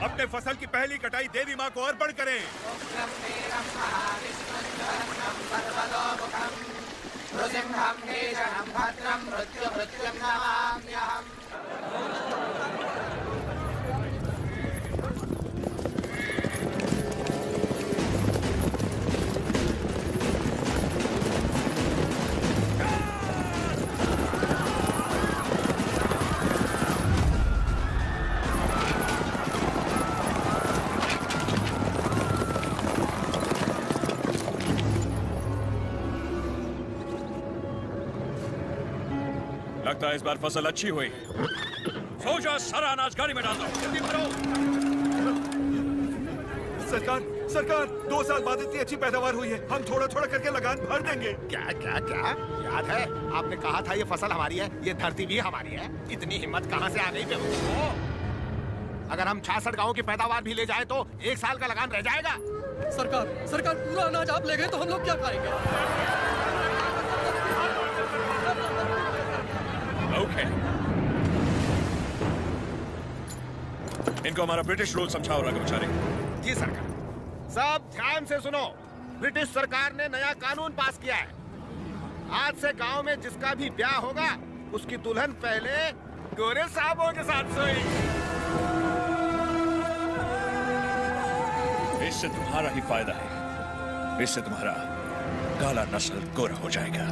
अपने फसल की पहली कटाई देवी माँ को अर्पण करें। लगता है इस बार फसल अच्छी हुई। सो जा, सारा अनाज गाड़ी में डाल दो। सरकार, सरकार, 2 साल बाद इतनी अच्छी पैदावार हुई है, हम थोड़ा थोड़ा करके लगान भर देंगे। क्या क्या क्या याद है आपने कहा था ये फसल हमारी है, ये धरती भी हमारी है। इतनी हिम्मत कहाँ से आ गई बेवकूफों? अगर हम 66 गाँव की पैदावार भी ले जाए तो 1 साल का लगान रह जाएगा। सरकार, सरकार, पूरा अनाज आप ले गए तो हम लोग क्या खाएंगे? ओके, इनको हमारा ब्रिटिश रूल समझाओ कर्मचारी। जी सरकार। सब ध्यान से सुनो, ब्रिटिश सरकार ने नया कानून पास किया है। आज से गांव में जिसका भी ब्याह होगा, उसकी दुल्हन पहले गोरे साहबों के साथ सोएगी। इससे तुम्हारा ही फायदा है। इससे तुम्हारा काला नस्ल गोरा हो जाएगा।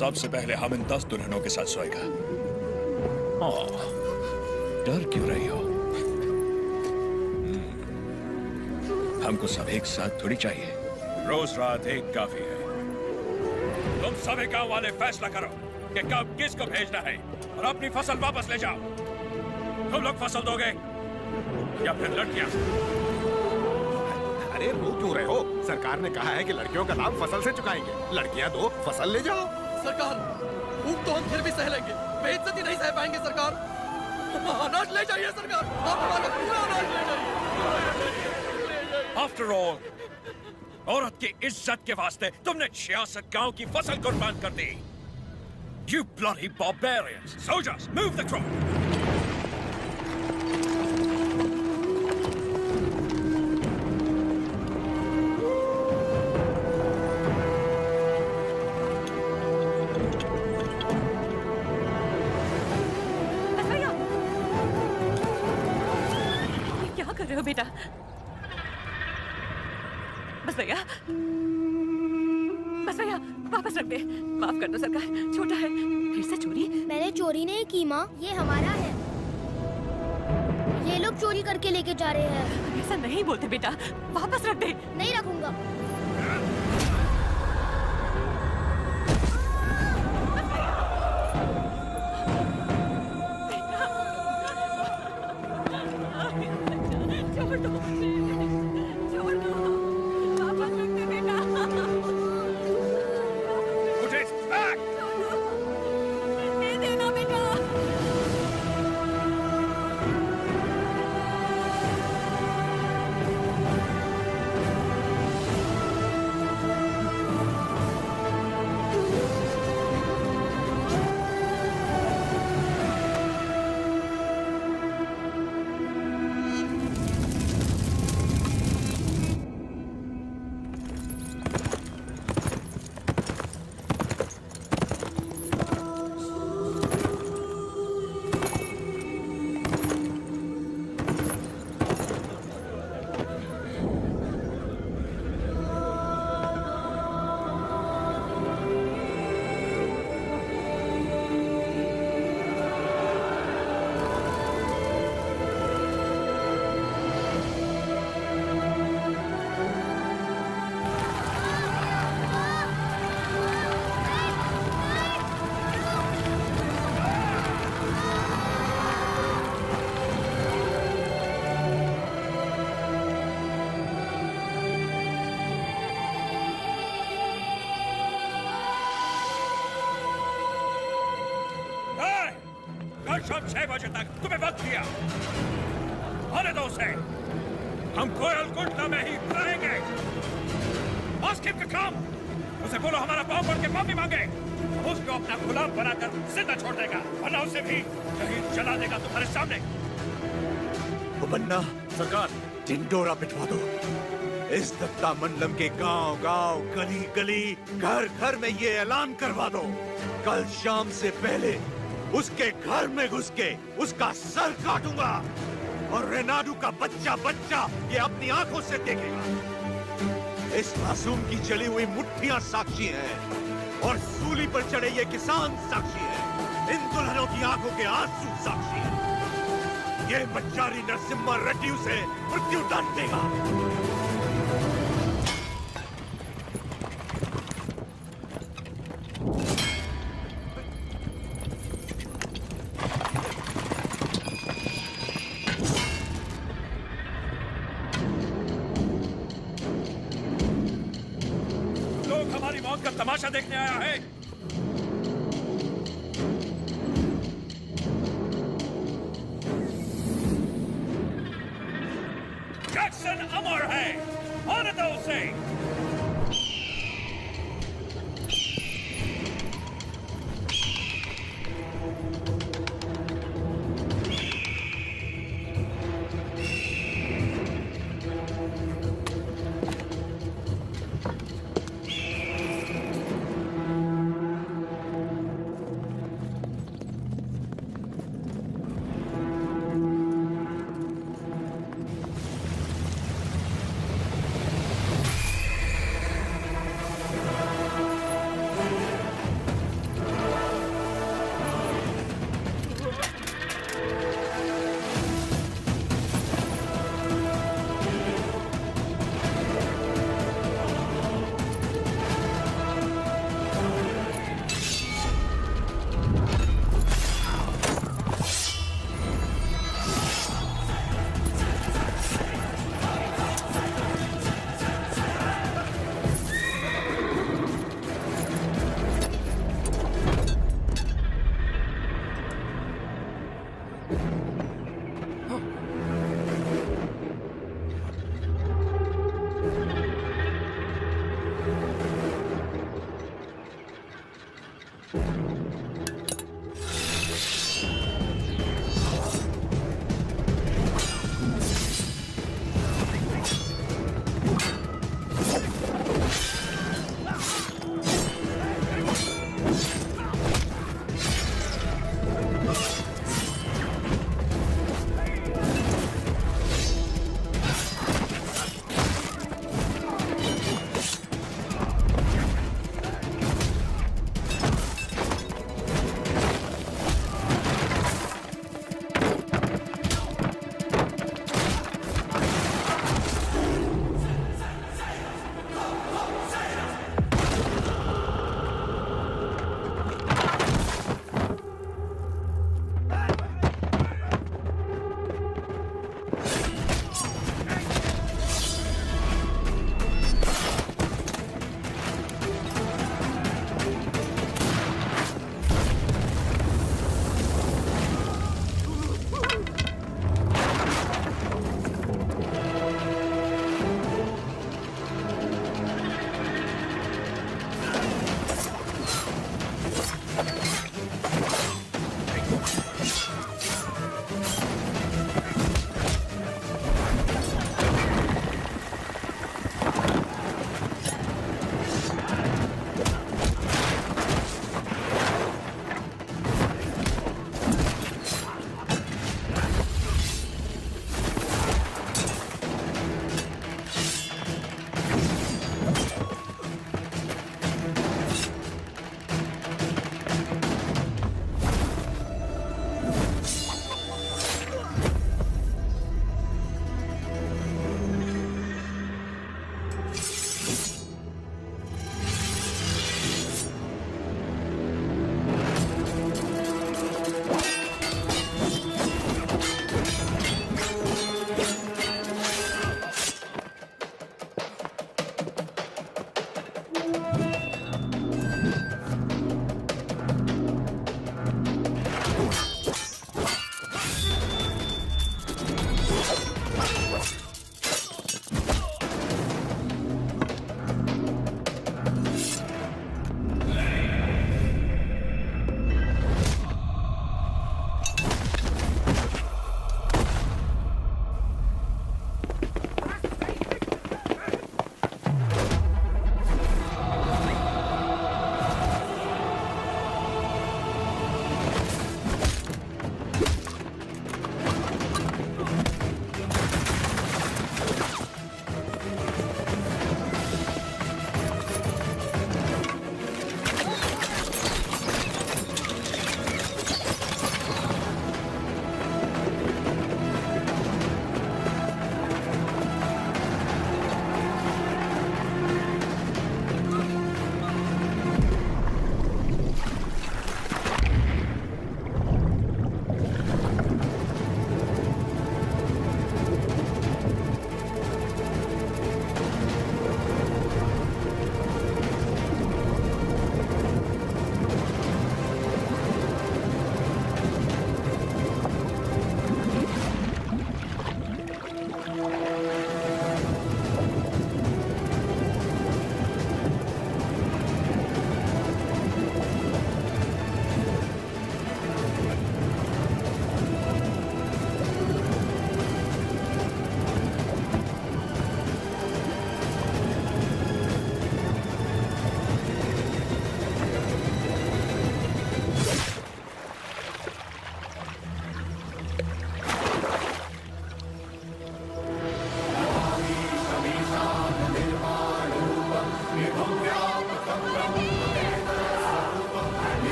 सबसे पहले हम इन 10 दुल्हनों के साथ सोएगा। डर क्यों रही हो? हमको सब एक साथ थोड़ी चाहिए। रोज रात एक काफी है। तुम सभी गांव वाले फैसला करो कि कब किसको भेजना है और अपनी फसल वापस ले जाओ। तुम लोग फसल दोगे या फिर लड़कियां? अरे रो क्यों रहे हो? सरकार ने कहा है कि लड़कियों का दाम फसल से चुकाएंगे। लड़कियां दो, फसल ले जाओ। सरकार, भूख तो हम फिर भी सह लेंगे, बेइज्जती नहीं सह पाएंगे सरकार। अनाज ले जाइए सरकार, आप हमारा पूरा अनाज ले जाइए। After all, औरत की इज्जत के वास्ते तुमने 66 गांव की फसल कुर्बान कर दी। You bloody barbarians! Soldiers, move the crop! क्या कर रहे हो बेटा? बस भैया, वापस रख दे। माफ कर दो सरकार, छोटा है। फिर से चोरी? मैंने चोरी नहीं की माँ, ये हमारा है। ये लोग चोरी करके लेके जा रहे हैं। ऐसा नहीं बोलते बेटा, वापस रख दे। नहीं रखूंगा। शाम 6 बजे तक तुम्हें वक्त दिया। आने दो उसे। हम कोयल कुंडला में ही रहेंगे। आस्किम का काम, उसे बोलो हमारा पाँव पड़ के माफी मांगे। उसको अपना गुलाम बनाकर जिंदा छोड़ देगा, वरना उसे भी कहीं जला देगा तुम्हारे सामने। बन्ना, सरकार, ढिंडोरा पिटवा दो। इस दत्ता मंडलम के गांव गांव, गली गली, घर घर में ये ऐलान करवा दो, कल शाम से पहले उसके घर में घुस के उसका सर काटूंगा और रेनाडू का बच्चा बच्चा ये अपनी आंखों से देखेगा। इस मासूम की जली हुई मुट्ठियां साक्षी हैं और सूली पर चढ़े ये किसान साक्षी हैं। इन दुल्हनों की आंखों के आंसू साक्षी हैं। ये बच्चारी नरसिम्हा रेड्डी उसे मृत्यु दंड देगा। तमाशा देखने आया है। जैक्सन अमर है, आने दो उसे।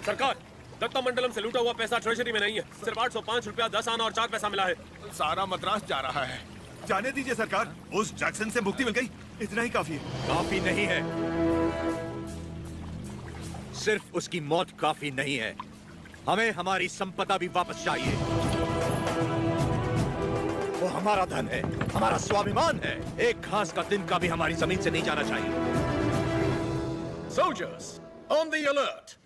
सरकार, दत्ता मंडलम से लूटा हुआ पैसा ट्रेजरी में नहीं है। सिर्फ 805 रुपया 10 आना और 4 पैसा मिला है। सारा मद्रास जा रहा है। जाने दीजिए सरकार, उस जैक्सन से मुक्ति मिल गई। इतना ही काफी है। काफी नहीं है, सिर्फ उसकी मौत काफी नहीं है, हमें हमारी संपदा भी वापस चाहिए। वो हमारा धन है, हमारा स्वाभिमान है। एक घास का तिनका भी हमारी जमीन से नहीं जाना चाहिए। Soldiers, on the alert!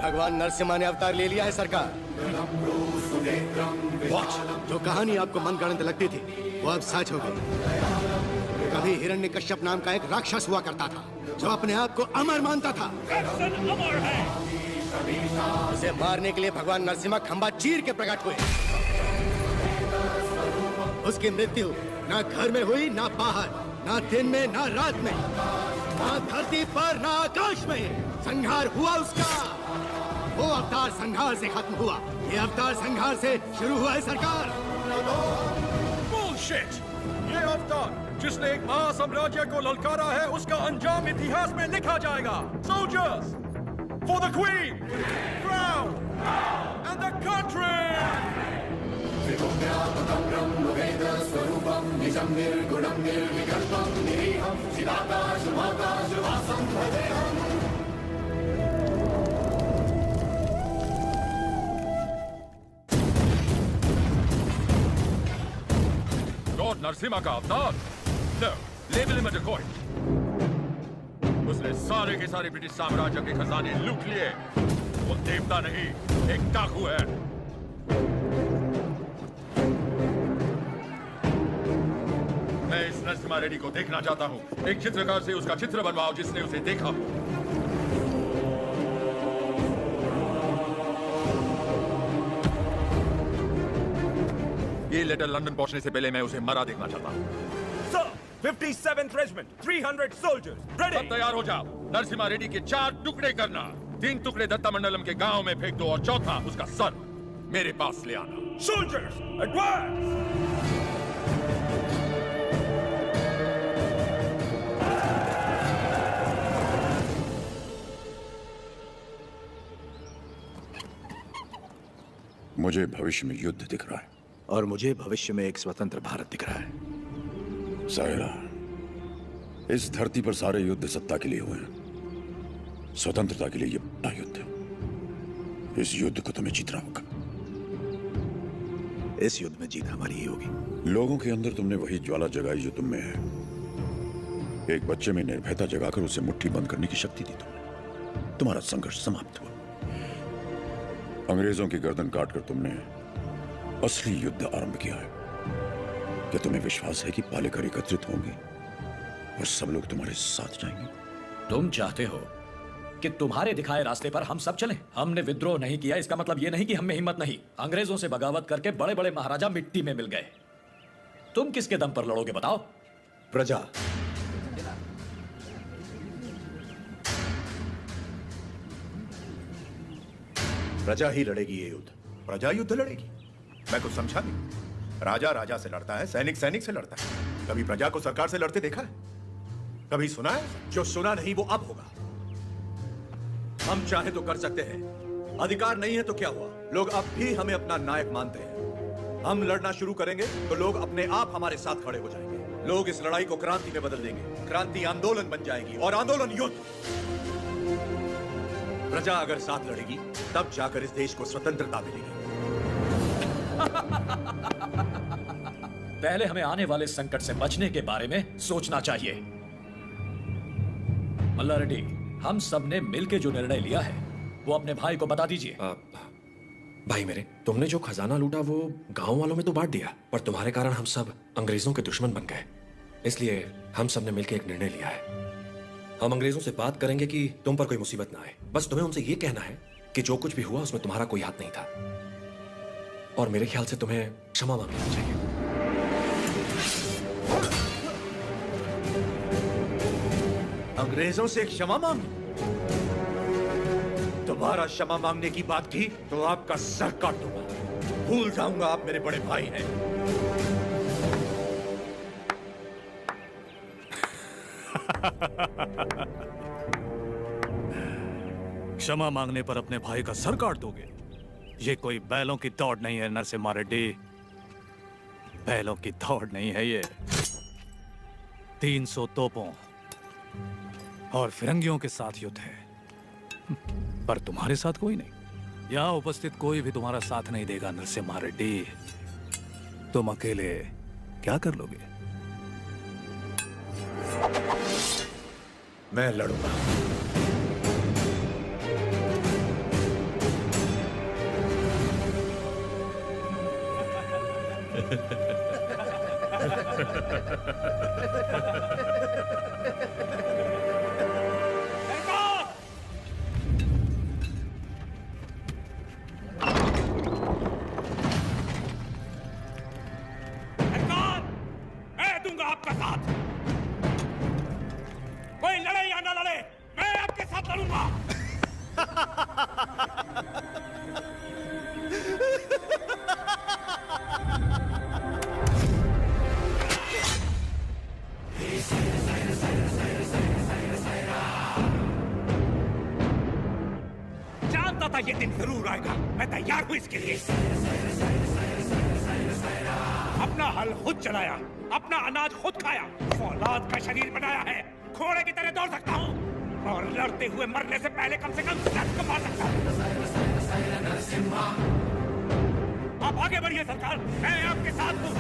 भगवान नरसिम्हा ने अवतार ले लिया है सरकार। जो कहानी आपको मनगढ़ंत लगती थी वो अब सच हो गई। कभी हिरण्यकश्यप नाम का एक राक्षस हुआ करता था जो अपने आप को अमर मानता था। उसे मारने के लिए भगवान नरसिम्हा खंबा चीर के प्रकट हुए। उसकी मृत्यु ना घर में हुई, ना बाहर, ना दिन में, ना रात में, ना धरती पर, ना आकाश में। संहार हुआ उसका। वो अवतार संहार से खत्म हुआ, ये अवतार संहार से शुरू हुआ है सरकार। बुलशिट! ये अवतार जिसने एक महासाम्राज्य को ललकारा है, उसका अंजाम इतिहास में लिखा जाएगा। Soldiers, for the Queen, crown, and the country! Lord Narasimha का अवतार? No, label him a decoy. उसने सारे के सारे ब्रिटिश साम्राज्य के खजाने लूट लिए। वो देवता नहीं, एक डाकू है। मैं इस नरसिम्हा रेड्डी को देखना चाहता हूँ। एक चित्रकार से उसका चित्र बनवाओ जिसने उसे देखा। ये लेटर लंदन पहुंचने से पहले मैं उसे मरा देखना चाहता हूँ। Sir, 57th Regiment, 300 soldiers, ready! सब तैयार हो जाओ। नरसिम्हा रेड्डी के 4 टुकड़े करना। 3 टुकड़े दत्तामंडलम के गांव में फेंक दो और चौथा उसका सर मेरे पास ले आना। Soldiers, advance! मुझे भविष्य में युद्ध दिख रहा है और मुझे भविष्य में एक स्वतंत्र भारत दिख रहा है। सायरा, इस धरती पर सारे युद्ध सत्ता के लिए हुए हैं। स्वतंत्रता के लिए ये बड़ा युद्ध है। इस युद्ध को तुम्हें जीतना होगा। इस युद्ध में जीत हमारी ही होगी। लोगों के अंदर तुमने वही ज्वाला जगाई जो तुम में है। एक बच्चे में निर्भयता जगाकर उसे मुट्ठी बंद करने की शक्ति दी तुमने। तुम्हारा संघर्ष समाप्त हुआ। अंग्रेजों की गर्दन काटकर तुमने असली युद्ध आरंभ किया है। क्या तुम्हें विश्वास है कि पालेकर एकत्रित होंगे और सब लोग तुम्हारे साथ जाएंगे? तुम चाहते हो कि तुम्हारे दिखाए रास्ते पर हम सब चलें? हमने विद्रोह नहीं किया, इसका मतलब यह नहीं कि हमें हिम्मत नहीं। अंग्रेजों से बगावत करके बड़े बड़े महाराजा मिट्टी में मिल गए। तुम किसके दम पर लड़ोगे बताओ? प्रजा। प्रजा ही लड़ेगी ये युद्ध। प्रजा युद्ध लड़ेगी? मैं कुछ समझा नहीं। राजा राजा से लड़ता है, सैनिक सैनिक से लड़ता है। कभी प्रजा को सरकार से लड़ते देखा है? कभी सुना है? जो सुना नहीं वो अब होगा। हम चाहे तो कर सकते हैं, अधिकार नहीं है तो क्या हुआ? लोग अब भी हमें अपना नायक मानते हैं। हम लड़ना शुरू करेंगे तो लोग अपने आप हमारे साथ खड़े हो जाएंगे। लोग इस लड़ाई को क्रांति में बदल देंगे। क्रांति आंदोलन बन जाएगी और आंदोलन युद्ध। प्रजा अगर साथ लड़ेगी तब जाकर इस देश को स्वतंत्रता मिलेगी। पहले हमें आने वाले संकट से बचने के बारे में सोचना चाहिए। मल्ला रेड्डी, हम सब ने मिलकर जो निर्णय लिया है वो अपने भाई को बता दीजिए। भाई मेरे, तुमने जो खजाना लूटा वो गांव वालों में तो बांट दिया, पर तुम्हारे कारण हम सब अंग्रेजों के दुश्मन बन गए। इसलिए हम सब ने मिलकर एक निर्णय लिया है। हम अंग्रेजों से बात करेंगे कि तुम पर कोई मुसीबत ना आए। बस तुम्हें उनसे ये कहना है कि जो कुछ भी हुआ उसमें तुम्हारा कोई हाथ नहीं था, और मेरे ख्याल से तुम्हें क्षमा मांगनी चाहिए। अंग्रेजों से क्षमा मांग? दोबारा क्षमा मांगने की बात की तो आपका सर काट दूंगा। भूल जाऊंगा आप मेरे बड़े भाई हैं। क्षमा मांगने पर अपने भाई का सर काट दोगे? ये कोई बैलों की दौड़ नहीं है नरसिम्हा रेड्डी, बैलों की दौड़ नहीं है ये। 300 तोपों और फिरंगियों के साथ युद्ध है, पर तुम्हारे साथ कोई नहीं। यहाँ उपस्थित कोई भी तुम्हारा साथ नहीं देगा नरसिम्हा रेड्डी। तुम अकेले क्या कर लोगे? मैं लड़ूंगा। मैं दूंगा आपका साथ। कोई लड़े या ना लड़े, मैं आपके साथ लड़ूंगा। जानता था ये दिन जरूर आएगा, मैं तैयार हूं इसके लिए। अपना हल खुद चलाया, अपना अनाज खुद खाया, फौलाद का शरीर बनाया है, घोड़े की तरह दौड़ सकता हूँ और लड़ते हुए मरने से पहले कम से कम 10 को मार सकता हूँ। आप आगे बढ़िए सरकार, मैं आपके साथ हूँ।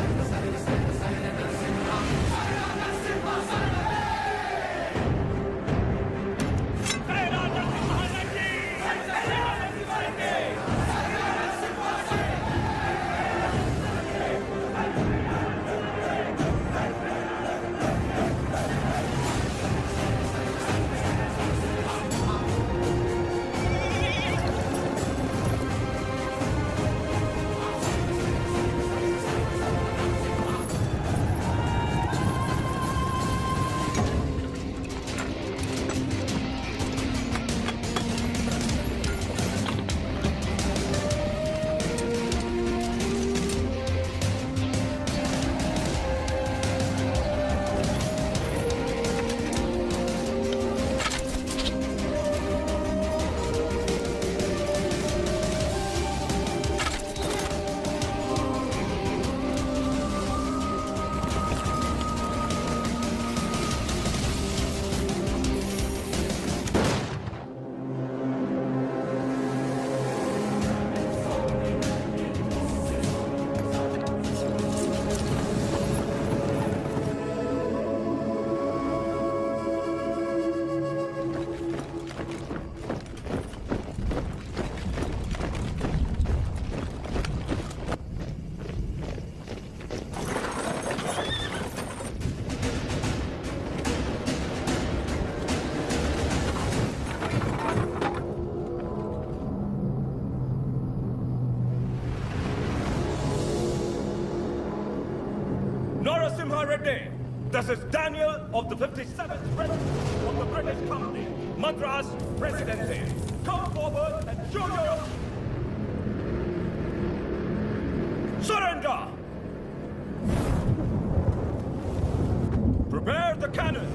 Narasimha Reddy, this is Daniel of the 57th Regiment of the British Company, Madras Presidency. Come forward and show your surrender. Prepare the cannon.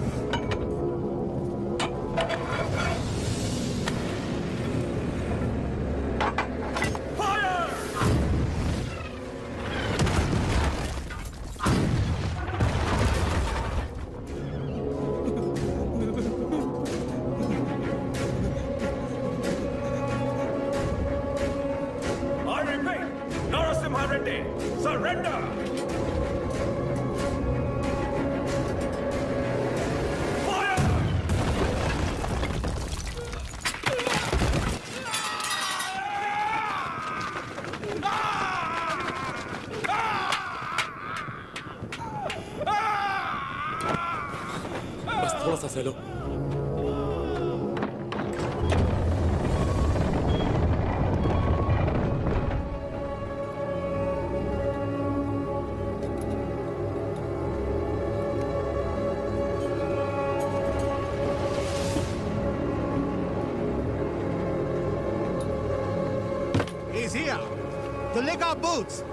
Hello. He's here to lick our boots.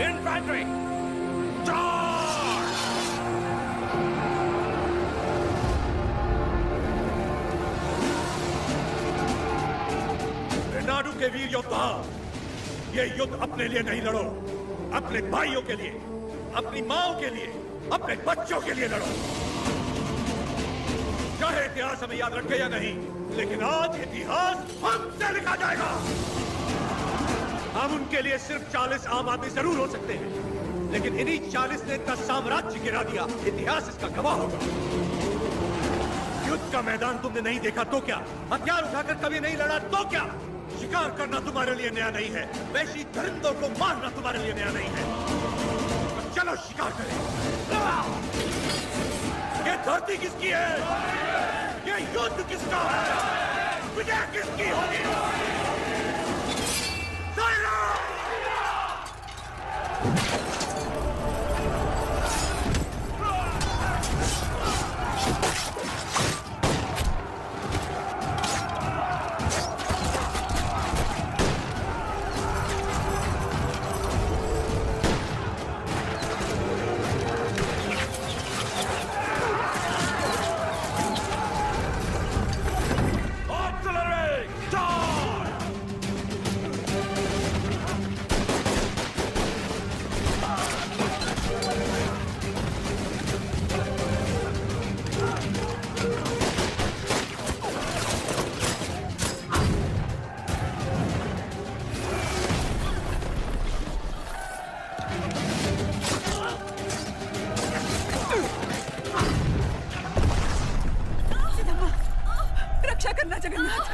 Infantry! Charge! Renadu के वीर योद्धा, ये युद्ध अपने लिए नहीं लड़ो, अपने भाइयों के लिए, अपनी माओ के लिए, अपने बच्चों के लिए लड़ो। चाहे इतिहास हमें याद रखे या नहीं, लेकिन आज इतिहास हमसे लिखा जाएगा। हम उनके लिए सिर्फ 40 आम आदमी जरूर हो सकते हैं, लेकिन इन्हीं 40 ने 10 साम्राज्य गिरा दिया। इतिहास इसका गवाह होगा। युद्ध का मैदान तुमने नहीं देखा तो क्या? हथियार उठाकर कभी नहीं लड़ा तो क्या? शिकार करना तुम्हारे लिए नया नहीं है, वैसी दरिंदों को मारना तुम्हारे लिए नया नहीं है। तो चलो शिकार करें। ये धरती किसकी है? ये युद्ध किसका है? विजय किसकी होगी? रक्षा करना जगन्नाथ।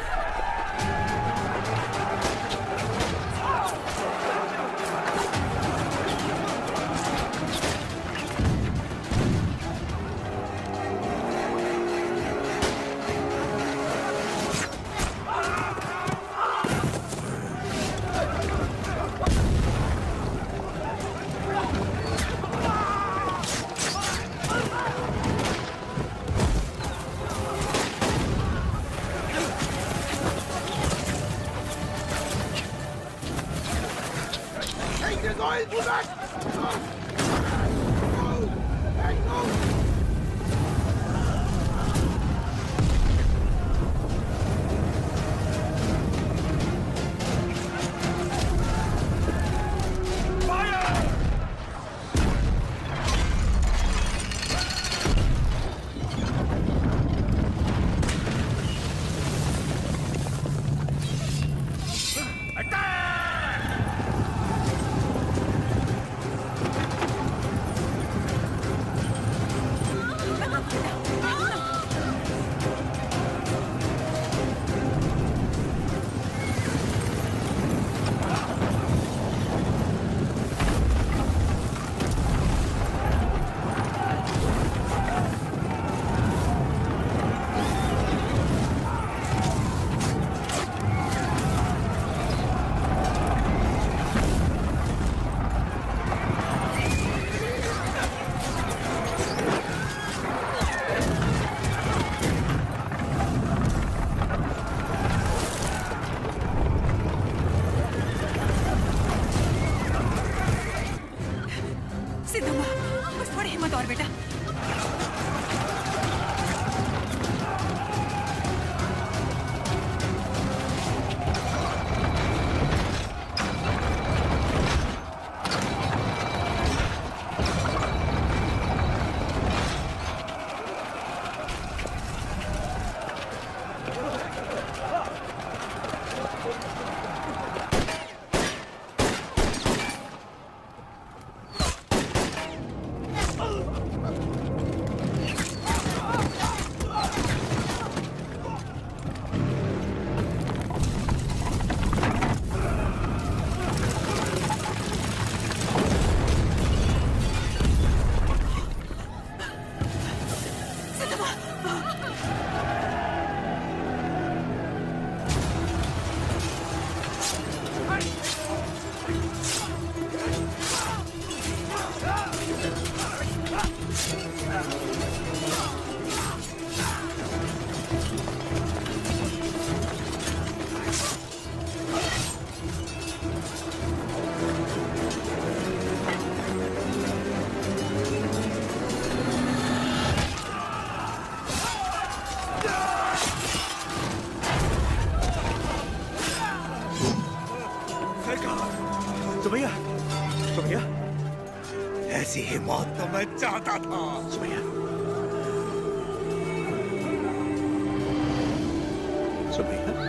सरकार। सुमैया, सुमैया, ऐसी ही मौत तो मैं चाहता था। सुमैया, सुमैया,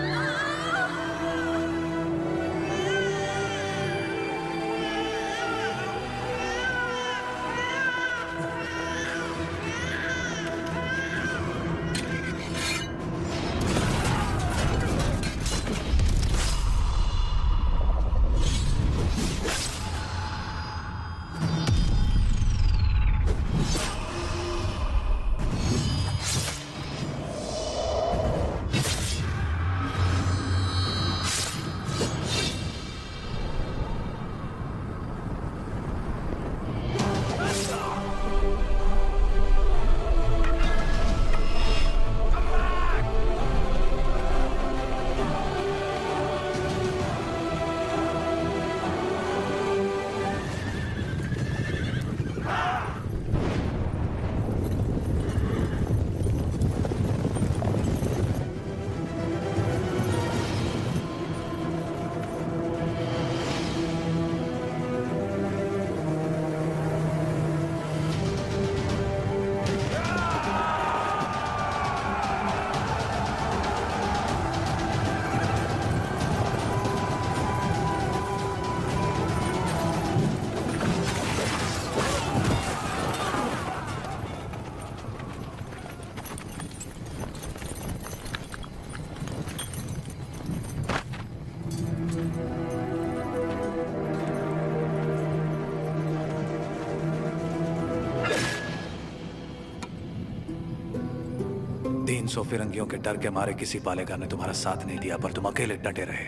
सौ फिरंगियों के डर के मारे किसी पालेगार ने तुम्हारा साथ नहीं दिया, पर तुम अकेले डटे रहे।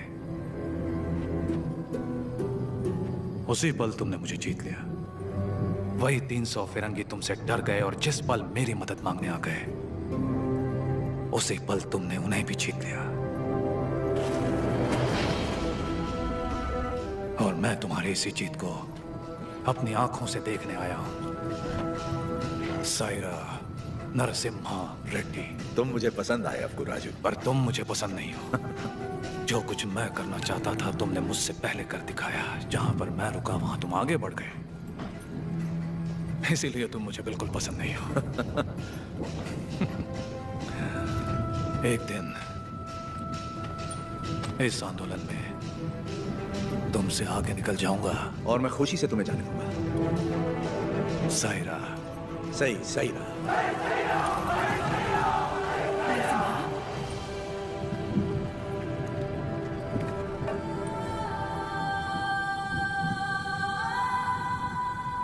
उसी पल तुमने मुझे जीत लिया। वही 300 फिरंगी तुमसे डर गए और जिस पल मेरी मदद मांगने आ गए, उसी पल तुमने उन्हें भी जीत लिया। और मैं तुम्हारी इसी जीत को अपनी आंखों से देखने आया हूं। सायरा नरसिम्हा रेड्डी। तुम मुझे पसंद आए अक्कू राजू, पर तुम मुझे पसंद नहीं हो। जो कुछ मैं करना चाहता था तुमने मुझसे पहले कर दिखाया। जहां पर मैं रुका वहां तुम आगे बढ़ गए, इसीलिए तुम मुझे बिल्कुल पसंद नहीं हो। एक दिन इस आंदोलन में तुमसे आगे निकल जाऊंगा और मैं खुशी से तुम्हें जाने दूंगा। सायरा। सही, सायरा।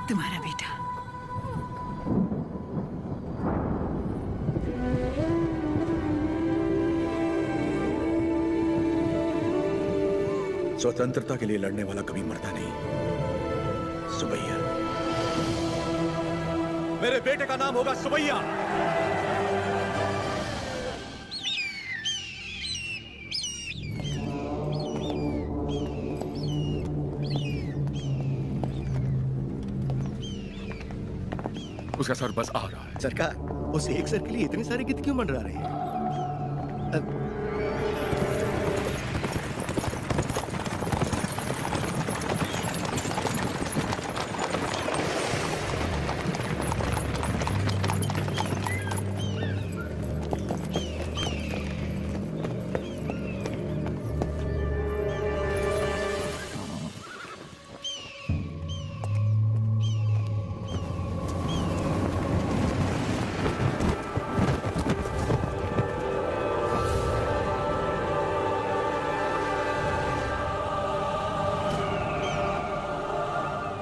तुम्हारा बेटा। स्वतंत्रता के लिए लड़ने वाला कभी मरता नहीं। सुमैया, मेरे बेटे का नाम होगा सुमैया। उसका सर बस आ रहा है। सरकार, उस एक सर के लिए इतने सारे गिद्ध क्यों मंडरा रहे हैं?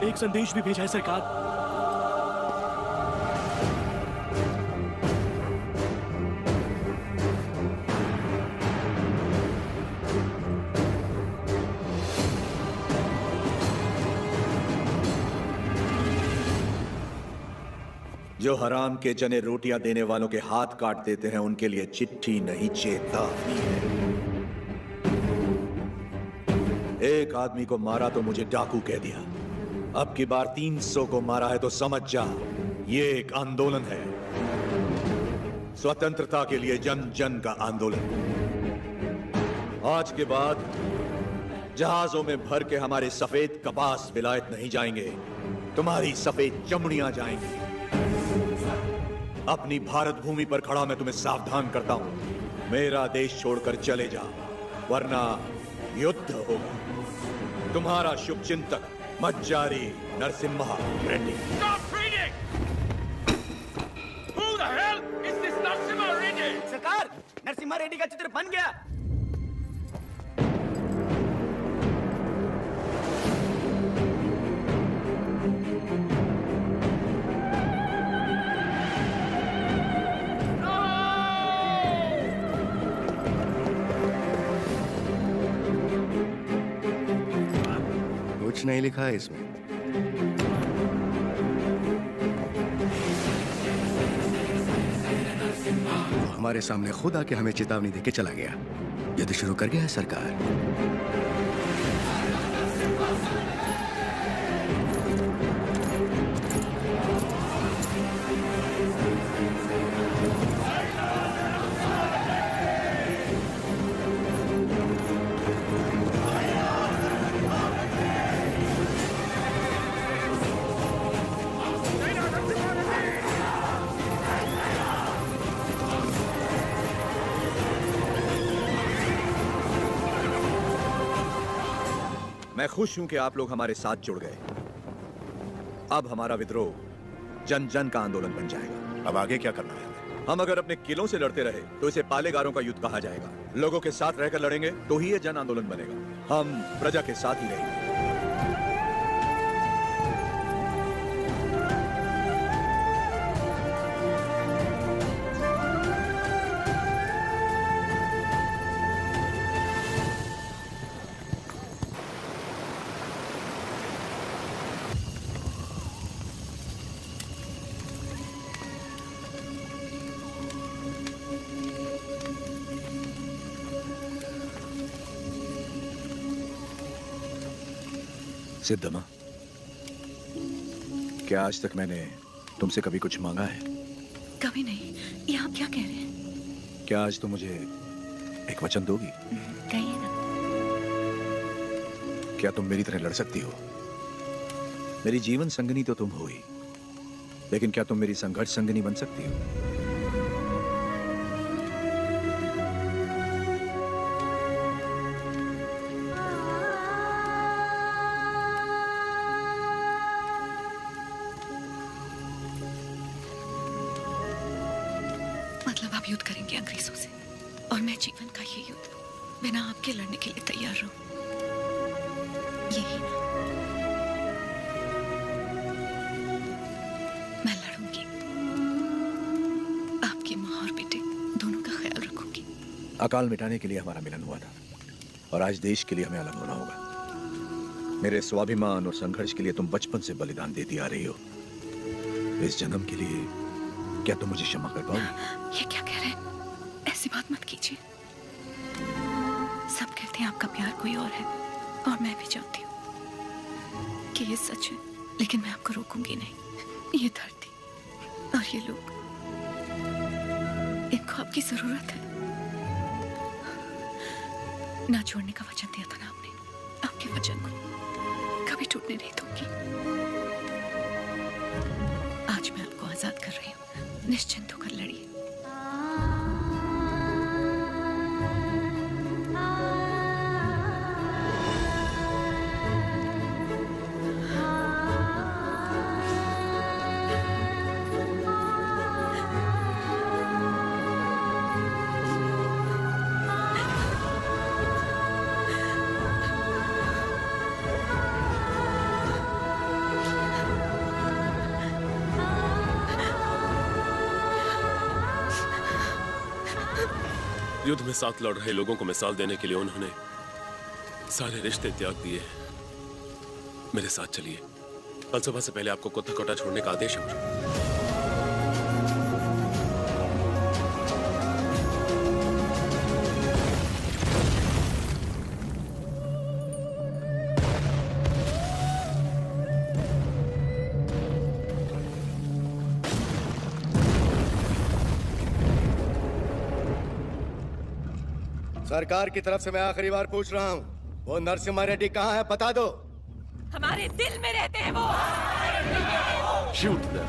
एक संदेश भी भेजा है सरकार। जो हराम के जने रोटियां देने वालों के हाथ काट देते हैं, उनके लिए चिट्ठी नहीं चेतावनी है। एक आदमी को मारा तो मुझे डाकू कह दिया, अब की बार 300 को मारा है तो समझ जा, ये एक आंदोलन है। स्वतंत्रता के लिए जन जन का आंदोलन। आज के बाद जहाजों में भर के हमारे सफेद कपास विलायत नहीं जाएंगे, तुम्हारी सफेद चमड़ियां जाएंगी। अपनी भारत भूमि पर खड़ा मैं तुम्हें सावधान करता हूं, मेरा देश छोड़कर चले जाओ, वरना युद्ध होगा। तुम्हारा शुभ चिंतक मज्जारी Narasimha Reddy. Stop reading! Who the hell is this Narasimha Reddy? सरकार, नरसिम्हा रेड्डी का चित्र बन गया। कुछ नहीं लिखा है इसमें। हमारे सामने खुद आके हमें चेतावनी देके चला गया। युद्ध शुरू कर गया है सरकार। मैं खुश हूं कि आप लोग हमारे साथ जुड़ गए। अब हमारा विद्रोह जन जन का आंदोलन बन जाएगा। अब आगे क्या करना है? हम अगर अपने किलों से लड़ते रहे तो इसे पालेगारों का युद्ध कहा जाएगा। लोगों के साथ रहकर लड़ेंगे तो ही ये जन आंदोलन बनेगा। हम प्रजा के साथ ही रहेंगे। सिद्धमा, क्या आज तक मैंने तुमसे कभी कुछ मांगा है? कभी नहीं। ये आप क्या कह रहे हैं? क्या आज तुम मुझे एक वचन दोगी? कहिए ना। क्या तुम मेरी तरह लड़ सकती हो? मेरी जीवन संगनी तो तुम हो ही, लेकिन क्या तुम मेरी संघर्ष संगनी बन सकती हो? मतलब आप युद्ध करेंगे अंग्रेजों से, और मैं जीवन का ये युद्ध बिना आपके लड़ने के लिए तैयार रहूं, यही ना? मैं लड़ूंगी, आपकी माँ और बेटे दोनों का ख्याल रखूंगी। अकाल मिटाने के लिए हमारा मिलन हुआ था, और आज देश के लिए हमें अलग होना होगा। मेरे स्वाभिमान और संघर्ष के लिए तुम बचपन से बलिदान देती आ रही हो। इस जन्म के लिए क्या तुम मुझे क्षमा कर पाओगी? ये क्या कह रहे हैं? ऐसी बात मत कीजिए। सब कहते हैं आपका प्यार कोई और है, और मैं भी चाहती हूँ कि ये सच है, लेकिन मैं आपको रोकूंगी नहीं। ये धरती और ये लोग, इनको आपकी जरूरत है। ना छोड़ने का वचन दिया था ना आपने, आपके वचन को कभी टूटने नहीं दूंगी। आज मैं आपको आजाद कर रही हूँ, निश्चिंत होकर लड़िए। युद्ध में साथ लड़ रहे लोगों को मिसाल देने के लिए उन्होंने सारे रिश्ते त्याग दिए। मेरे साथ चलिए, कल सुबह से पहले आपको कोटा छोड़ने का आदेश है मुझे। सरकार की तरफ से मैं आखिरी बार पूछ रहा हूं, वो नरसिम्हा रेड्डी कहाँ है बता दो। हमारे दिल में रहते हैं वो। Shoot them.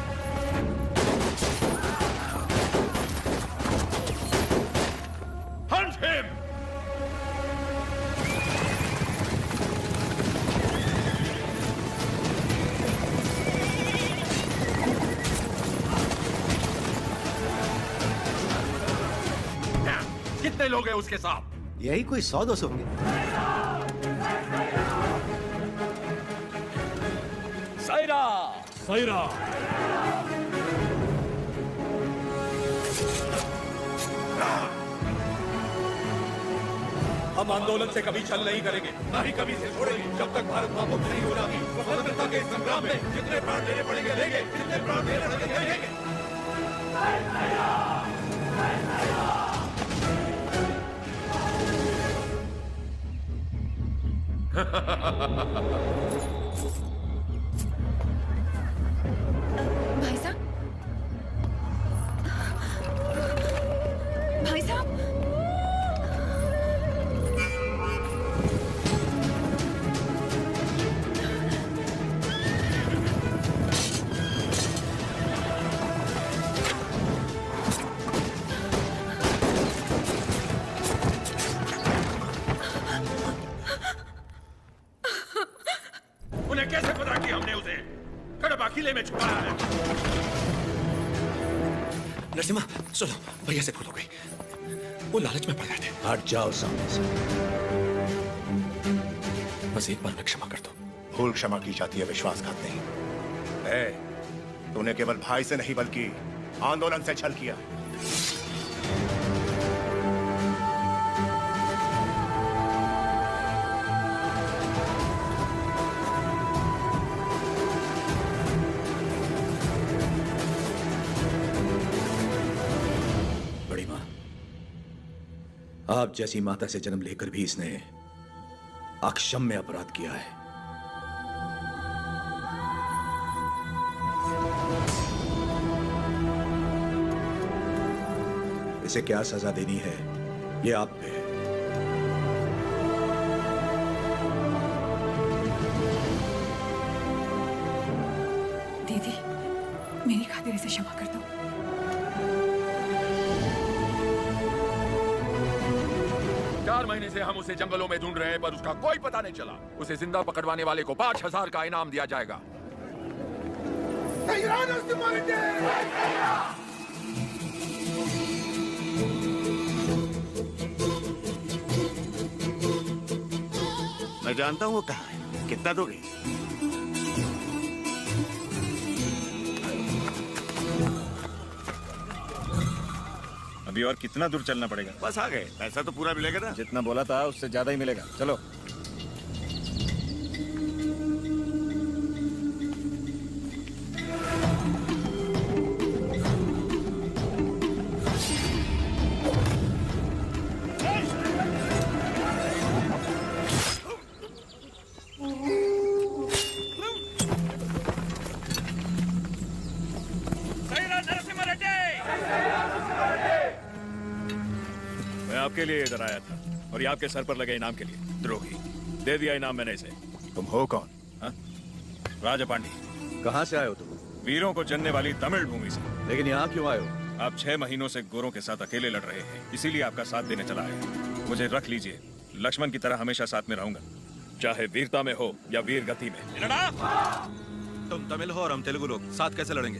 Hunt him! कितने लोग हैं उसके साथ? यही कोई 100-200 होंगे। सायरा! सायरा! हम आंदोलन से कभी छल नहीं करेंगे, ना ही कभी से छोड़ेंगे। जब तक भारत मां मुक्त नहीं हो जाती, स्वतंत्रता के इस संग्राम में जितने प्राण देने पड़ेंगे लेंगे, जितने प्राण देने पड़ेंगे लेंगे। भाई साहब, भाई साहब, उन्हें कैसे पता कि हमने उसे कड़बा किले में छुपाया है? नरसिम्हा सुनो, भैया से भूल हो गई। वो लालच में पड़ गए थे। हट जाओ सामने से। बस एक बार में क्षमा कर दो। भूल क्षमा की जाती है, विश्वासघात नहीं। तूने केवल भाई से नहीं बल्कि आंदोलन से छल किया। बड़ी मां, आप जैसी माता से जन्म लेकर भी इसने अक्षम्य अपराध किया है। इसे क्या सजा देनी है, ये आप पे है। दीदी, मेरी खातिर इसे क्षमा कर दो। 4 महीने से हम उसे जंगलों में ढूंढ रहे हैं, पर उसका कोई पता नहीं चला। उसे जिंदा पकड़वाने वाले को 5000 का इनाम दिया जाएगा। मैं जानता हूँ वो कहाँ है। कितना दोगे? अभी और कितना दूर चलना पड़ेगा? बस आ गए। पैसा तो पूरा मिलेगा ना? जितना बोला था उससे ज्यादा ही मिलेगा। चलो। मैं आपके लिए इधर आया था और ये आपके सर पर लगे इनाम के लिए। द्रोही, दे दिया इनाम मैंने इसे। तुम हो कौन? राजा पांडी। कहाँ से आए हो तुम? वीरों को जनने वाली तमिल भूमि से। लेकिन यहाँ क्यों आए हो? आप 6 महीनों से गोरों के साथ अकेले लड़ रहे हैं, इसीलिए आपका साथ देने चला आया। मुझे रख लीजिए, लक्ष्मण की तरह हमेशा साथ में रहूंगा, चाहे वीरता में हो या वीर गति में। तुम तमिल हो और हम तेलुगु लोग, साथ कैसे लड़ेंगे?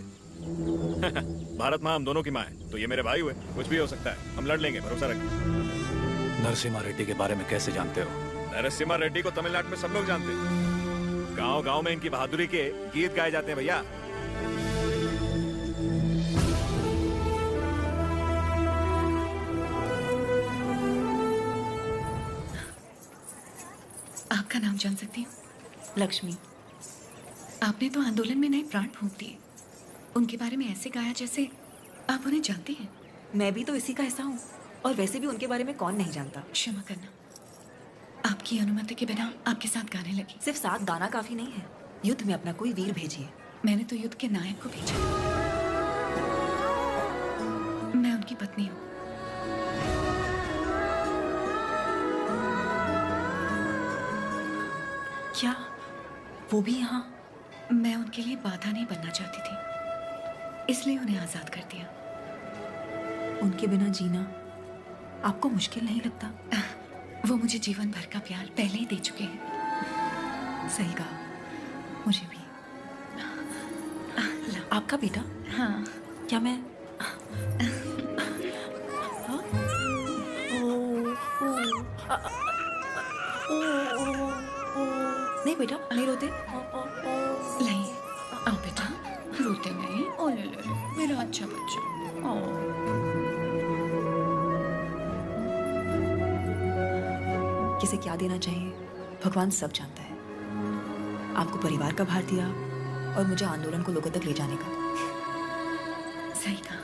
भारत माँ हम दोनों की माँ है, तो ये मेरे भाई हुए। कुछ भी हो सकता है, हम लड़ लेंगे, भरोसा रखिए। नरसिम्हा रेड्डी के बारे में कैसे जानते हो? नरसिम्हा रेड्डी को तमिलनाडु में सब लोग जानते हैं। गांव गांव में इनकी बहादुरी के गीत गाए जाते हैं भैया। आपका नाम जान सकती हूँ? लक्ष्मी। आपने तो आंदोलन में नए प्राण फूंक दिए। उनके बारे में ऐसे गाया जैसे आप उन्हें जानती हैं। मैं भी तो इसी का हिस्सा हूँ, और वैसे भी उनके बारे में कौन नहीं जानता। क्षमा करना, आपकी अनुमति के बिना आपके साथ गाने लगी। सिर्फ साथ गाना काफी नहीं है, युद्ध में अपना कोई वीर भेजिए। मैंने तो युद्ध के नायक को भेजा। मैं उनकी पत्नी हूँ। क्या वो भी यहाँ? मैं उनके लिए बाधा नहीं बनना चाहती थी, इसलिए उन्हें आजाद कर दिया। उनके बिना जीना आपको मुश्किल नहीं लगता? वो मुझे जीवन भर का प्यार पहले ही दे चुके हैं। सही कहा, मुझे भी। आपका बेटा? हाँ। क्या मैं नहीं बेटा, नहीं रोते। लाइए, आओ बेटा, रोते नहीं। ओ ले ले, मेरा अच्छा बच्चा। किसे क्या देना चाहिए भगवान सब जानता है। आपको परिवार का भार दिया और मुझे आंदोलन को लोगों तक ले जाने का। सही कहा।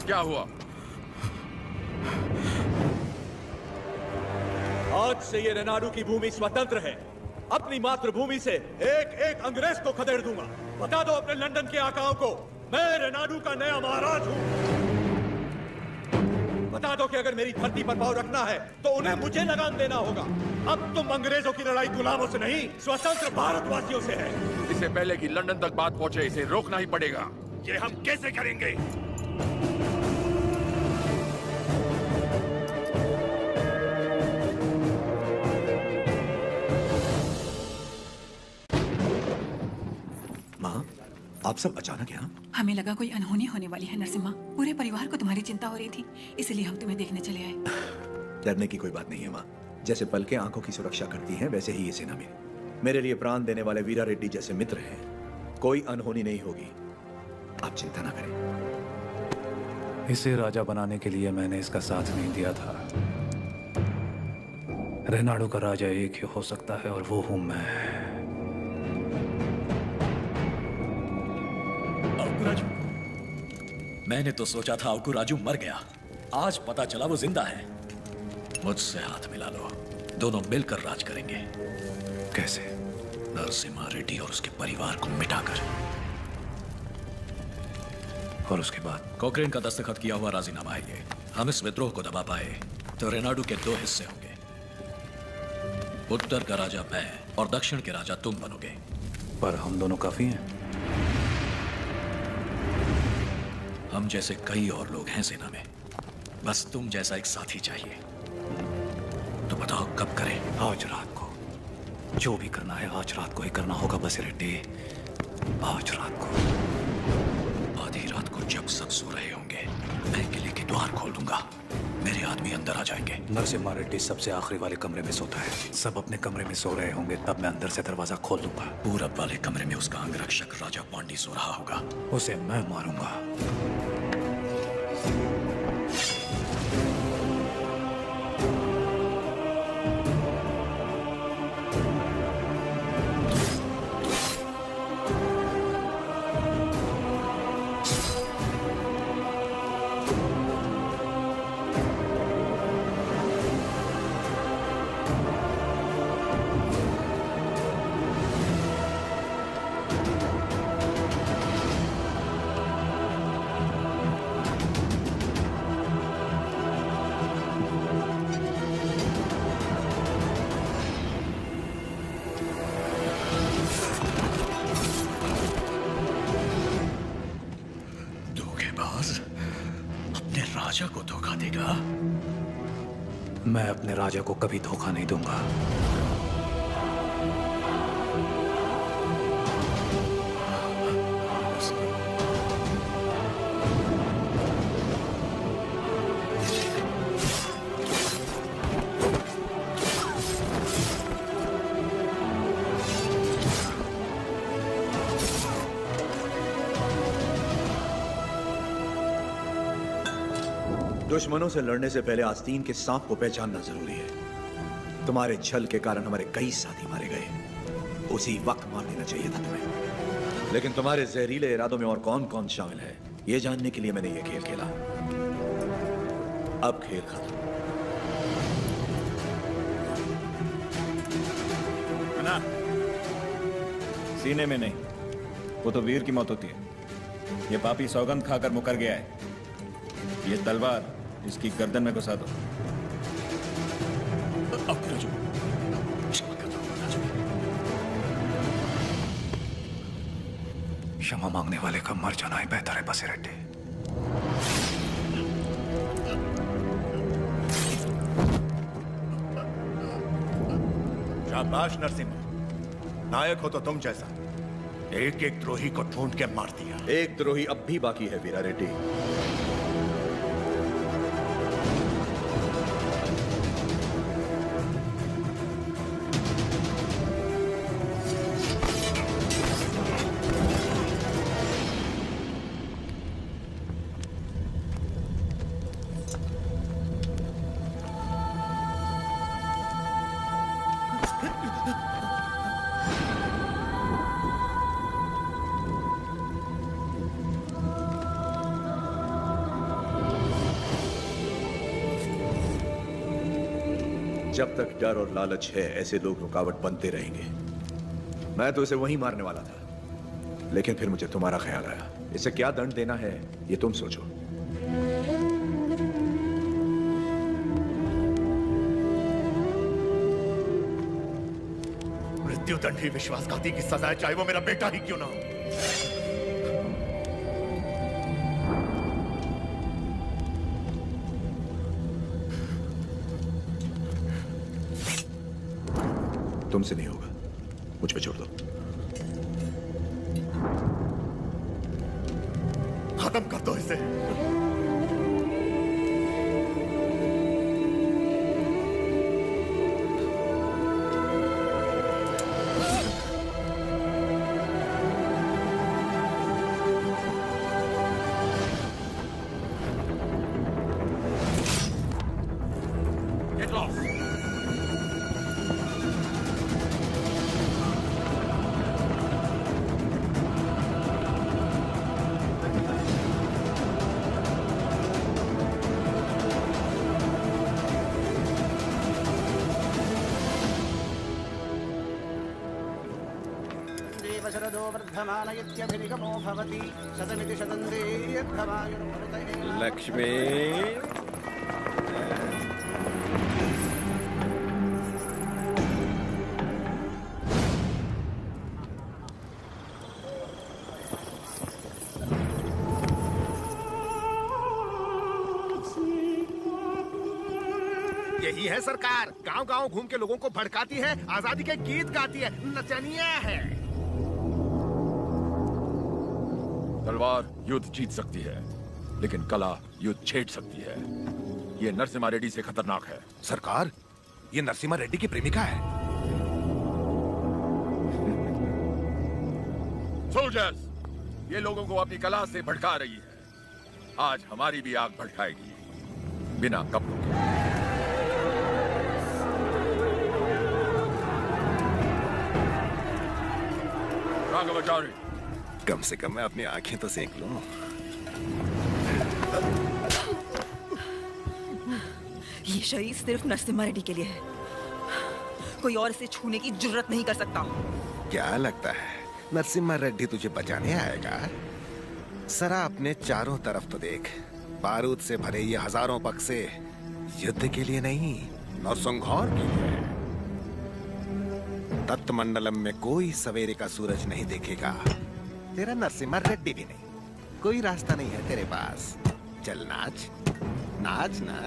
क्या हुआ? आज से ये रेनाडू की भूमि स्वतंत्र है। अपनी मातृभूमि से एक एक अंग्रेज को खदेड़ दूंगा। बता दो अपने लंदन के आकाओं को, मैं रेनाडू का नया महाराज हूं। बता दो कि अगर मेरी धरती पर पांव रखना है तो उन्हें मुझे लगाम देना होगा। अब तुम अंग्रेजों की लड़ाई गुलामों से नहीं, स्वतंत्र भारतवासियों से है। इससे पहले कि लंदन तक बात पहुंचे, इसे रोकना ही पड़ेगा। ये हम कैसे करेंगे? आप सब अचानक यहाँ? हमें लगा कोई अनहोनी होने वाली है नरसिम्हा। पूरे परिवार को तुम्हारी चिंता हो रही थी, इसलिए हम तुम्हें देखने चले आए। डरने की कोई बात नहीं है माँ। जैसे पलकें आंखों की सुरक्षा करती हैं, वैसे ही ये सेना में मेरे लिए प्राण देने वाले वीरा रेड्डी जैसे मित्र हैं। कोई अनहोनी नहीं होगी, आप चिंता ना करें। इसे राजा बनाने के लिए मैंने इसका साथ नहीं दिया था। रेनाडू का राजा एक ही हो सकता है और वो हूं मैं। राजू, मैंने तो सोचा था आपको राजू मर गया, आज पता चला वो जिंदा है। मुझसे हाथ मिला लो, दोनों मिलकर राज करेंगे। कैसे? नरसिम्हा रेड्डी और उसके परिवार को मिटाकर। और उसके बाद? कोक्रेन का दस्तखत किया हुआ राजीनामा है ये। हम इस विद्रोह को दबा पाए तो रेनाडू के दो हिस्से होंगे। उत्तर का राजा मैं और दक्षिण के राजा तुम बनोगे। पर हम दोनों काफी हैं। हम जैसे कई और लोग हैं सेना में, बस तुम जैसा एक साथी चाहिए। तो बताओ कब करें? आज रात को। जो भी करना है आज रात को ही करना होगा बस रेड्डी, आज रात को। आधी रात को जब सब सो रहे होंगे, मैं किले के द्वार खोल दूंगा। मेरे आदमी अंदर आ जाएंगे। नरसिम्हा रेड्डी सबसे आखिरी वाले कमरे में सोता है। सब अपने कमरे में सो रहे होंगे, तब मैं अंदर से दरवाजा खोल दूंगा। पूरब वाले कमरे में उसका अंगरक्षक राजा पांडी सो रहा होगा। उसे मैं मारूंगा। राजा को धोखा देगा? मैं अपने राजा को कभी धोखा नहीं दूंगा। दुश्मनों से लड़ने से पहले आस्तीन के सांप को पहचानना जरूरी है। तुम्हारे छल के कारण हमारे कई साथी मारे गए। उसी वक्त मार देना चाहिए था तुम्हें। लेकिन तुम्हारे जहरीले इरादों में और कौन कौन शामिल है, यह जानने के लिए मैंने यह खेल खेला। अब खेल खत्म। ना? सीने में नहीं, वो तो वीर की मौत होती है। ये पापी सौगंध खाकर मुकर गया है। ये तलवार इसकी गर्दन में घुसा दो। क्षमा मांगने वाले का मर जाना ही बेहतर है बसीरेड्डी। शाबाश नरसिम्हा, नायक हो तो तुम जैसा एक एक द्रोही को ढूंढ के मार दिया। एक द्रोही अब भी बाकी है वीरा रेड्डी। जब तक डर और लालच है ऐसे लोग रुकावट बनते रहेंगे। मैं तो इसे वहीं मारने वाला था, लेकिन फिर मुझे तुम्हारा ख्याल आया। इसे क्या दंड देना है ये तुम सोचो। मृत्युदंड ही विश्वासघाती की सजा है, चाहे वो मेरा बेटा ही क्यों ना हो। तुमसे नहीं होगा, मुझ पे छोड़ दो। खत्म कर दो इसे। Get lost. शरदो वर्धमानयत्यभिनिगमो भवति शतमिति शतन्द्रियर्धमायुर्भवतये। लक्ष्मी, यही है सरकार, गांव-गांव घूम के लोगों को भड़काती है, आजादी के गीत गाती है, नचनिया है। तलवार युद्ध जीत सकती है, लेकिन कला युद्ध छेड़ सकती है। ये नरसिम्हा रेड्डी से खतरनाक है। सरकार, ये नरसिम्हा रेड्डी की प्रेमिका है। सोल्जर्स, ये लोगों को अपनी कला से भड़का रही है। आज हमारी भी आग भड़काएगी, बिना कपड़ों के। राघवाचार्य, कम से कम मैं अपनी आंखें तो सेक लूं। ये शरीर सिर्फ नरसिम्हा रेड्डी के लिए है, कोई और इसे छूने की जुर्रत नहीं कर सकता। क्या लगता है नरसिम्हा रेड्डी तुझे बचाने आएगा? सरा अपने चारों तरफ तो देख, बारूद से भरे ये हजारों बक्से युद्ध के लिए नहीं, नरसंहार के लिए। तत्मंडलम में कोई सवेरे का सूरज नहीं देखेगा, तेरा नरसिम्हा रेड्डी भी नहीं। कोई रास्ता नहीं है तेरे पास। चल नाच, नाच ना।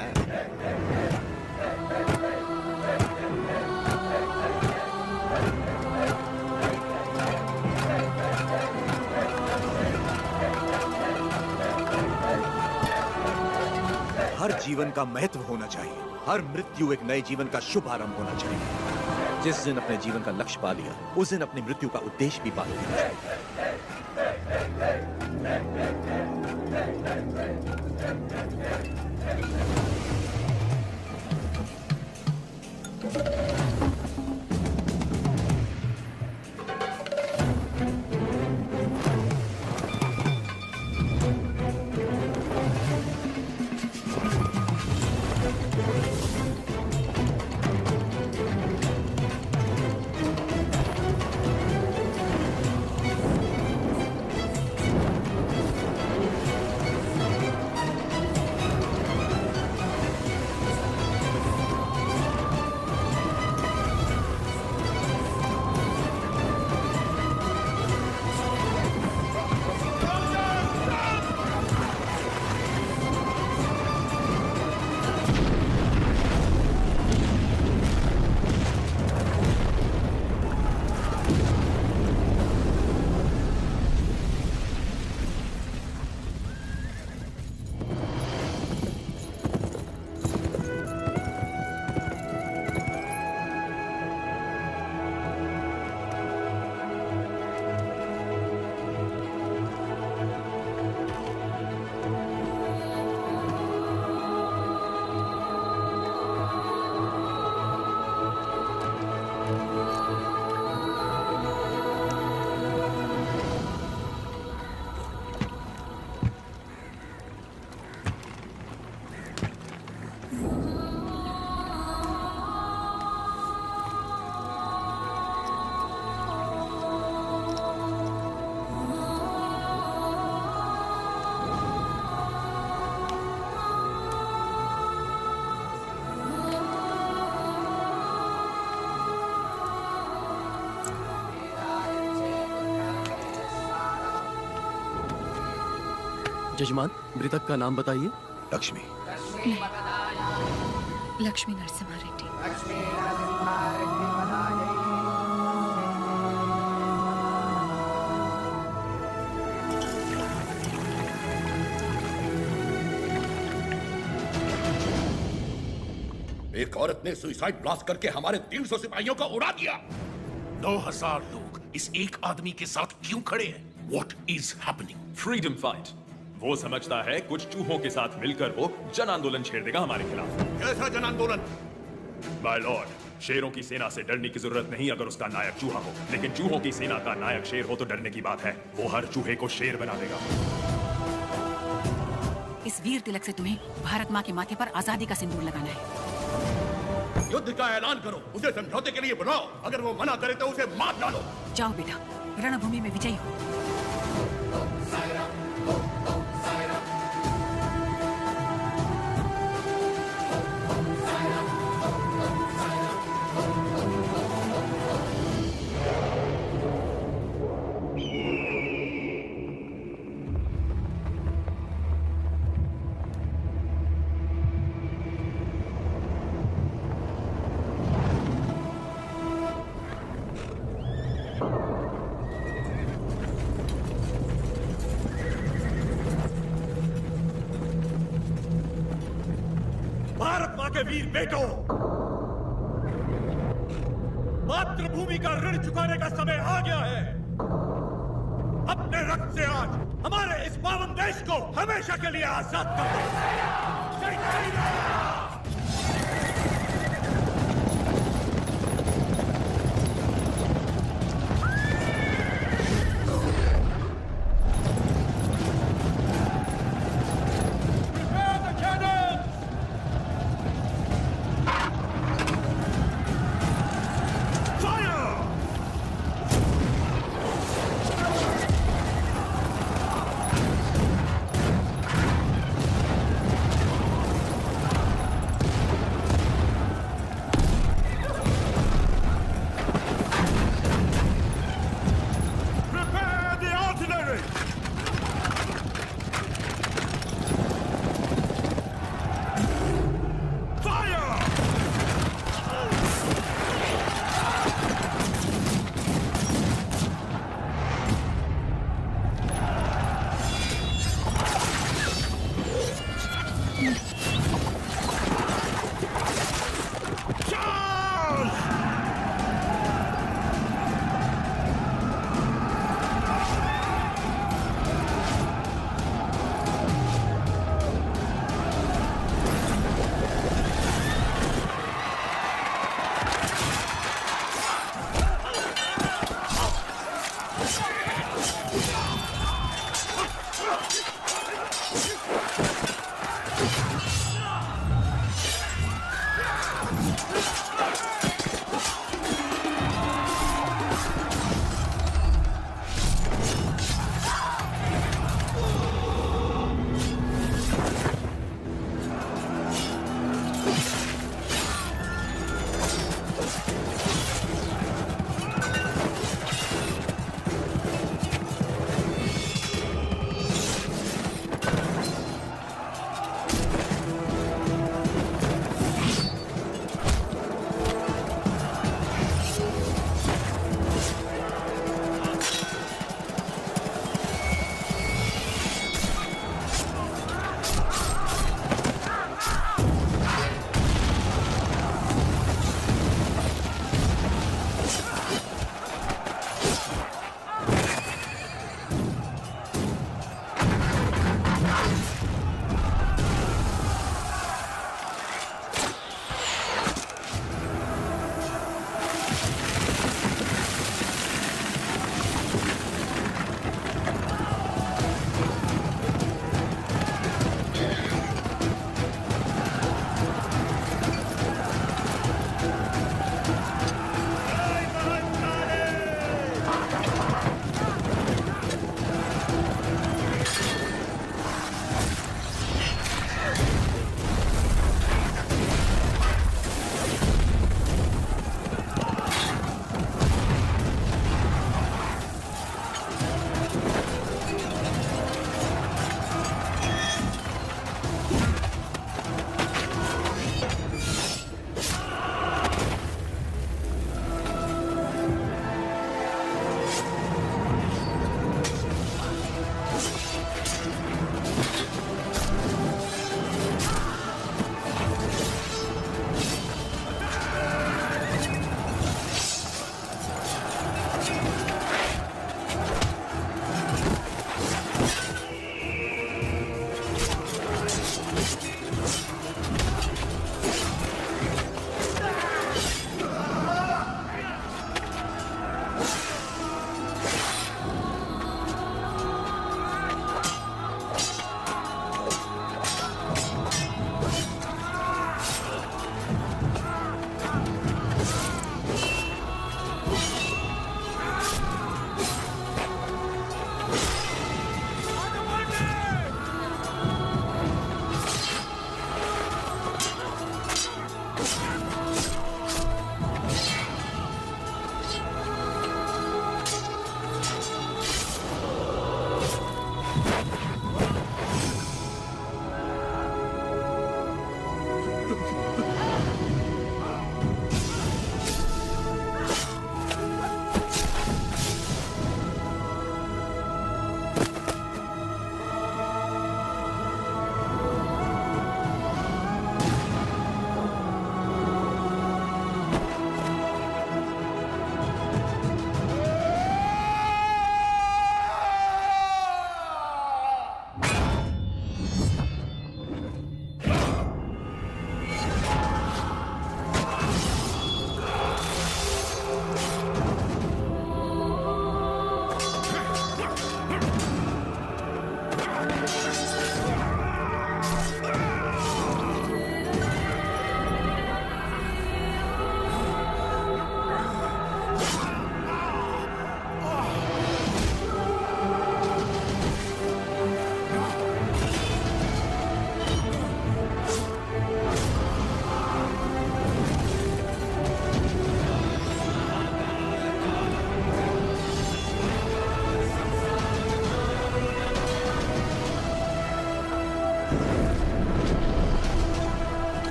हर जीवन का महत्व होना चाहिए, हर मृत्यु एक नए जीवन का शुभ आरंभ होना चाहिए। जिस दिन अपने जीवन का लक्ष्य पा लिया, उस दिन अपनी मृत्यु का उद्देश्य भी पा लिया। जजमान, मृतक का नाम बताइए। लक्ष्मी। लक्ष्मी नरसिम्हा रेड्डी। एक औरत ने सुसाइड ब्लास्ट करके हमारे 300 सिपाहियों को उड़ा दिया। 9000 लोग इस एक आदमी के साथ क्यों खड़े हैं? What is happening? Freedom fight. वो समझता है कुछ चूहों के साथ मिलकर वो जन आंदोलन छेड़ देगा हमारे खिलाफ। कैसा जन आंदोलन? माय लॉर्ड, शेरों की सेना से डरने की जरूरत नहीं अगर उसका नायक चूहा हो, लेकिन चूहों की सेना का नायक शेर हो तो डरने की बात है। वो हर चूहे को शेर बना देगा। इस वीर तिलक से तुम्हें भारत माँ के माथे पर आजादी का सिंदूर लगाना है। युद्ध का ऐलान करो, उसे समझौते के लिए बुलाओ। अगर वो मना करे तो उसे मार डालो। जाओ बेटा, रणभूमि में विजयी हो। वीर बेटों, मातृभूमि का ऋण चुकाने का समय आ गया है। अपने रक्त से आज हमारे इस पावन देश को हमेशा के लिए आजाद कर दो। जय Shri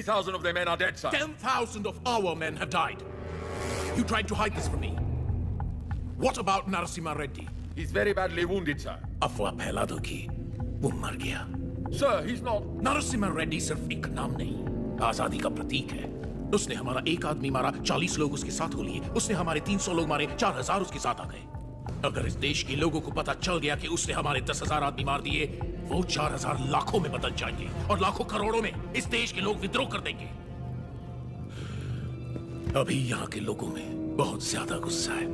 30,000 of their men are dead, sir. 10,000 of our men have died. You tried to hide this from me. What about Narasimha Reddy? He's very badly wounded, sir. अफवाह फैला दो कि वो मर गया। Sir, he's not. Narasimha Reddy सिर्फ एक नाम नहीं, आजादी का प्रतीक है। उसने हमारा एक आदमी मारा, 40 लोग उसके साथ हो लिए। उसने हमारे 300 लोग मारे, 4000 उसके साथ आ गए। अगर इस देश के लोगों को पता चल गया कि उसने हमारे 10,000 आदमी मार दिए, वो 4000 लाखों में बदल जाएंगे और लाखों करोड़ों में इस देश के लोग विद्रोह कर देंगे। अभी यहाँ के लोगों में बहुत ज्यादा गुस्सा है।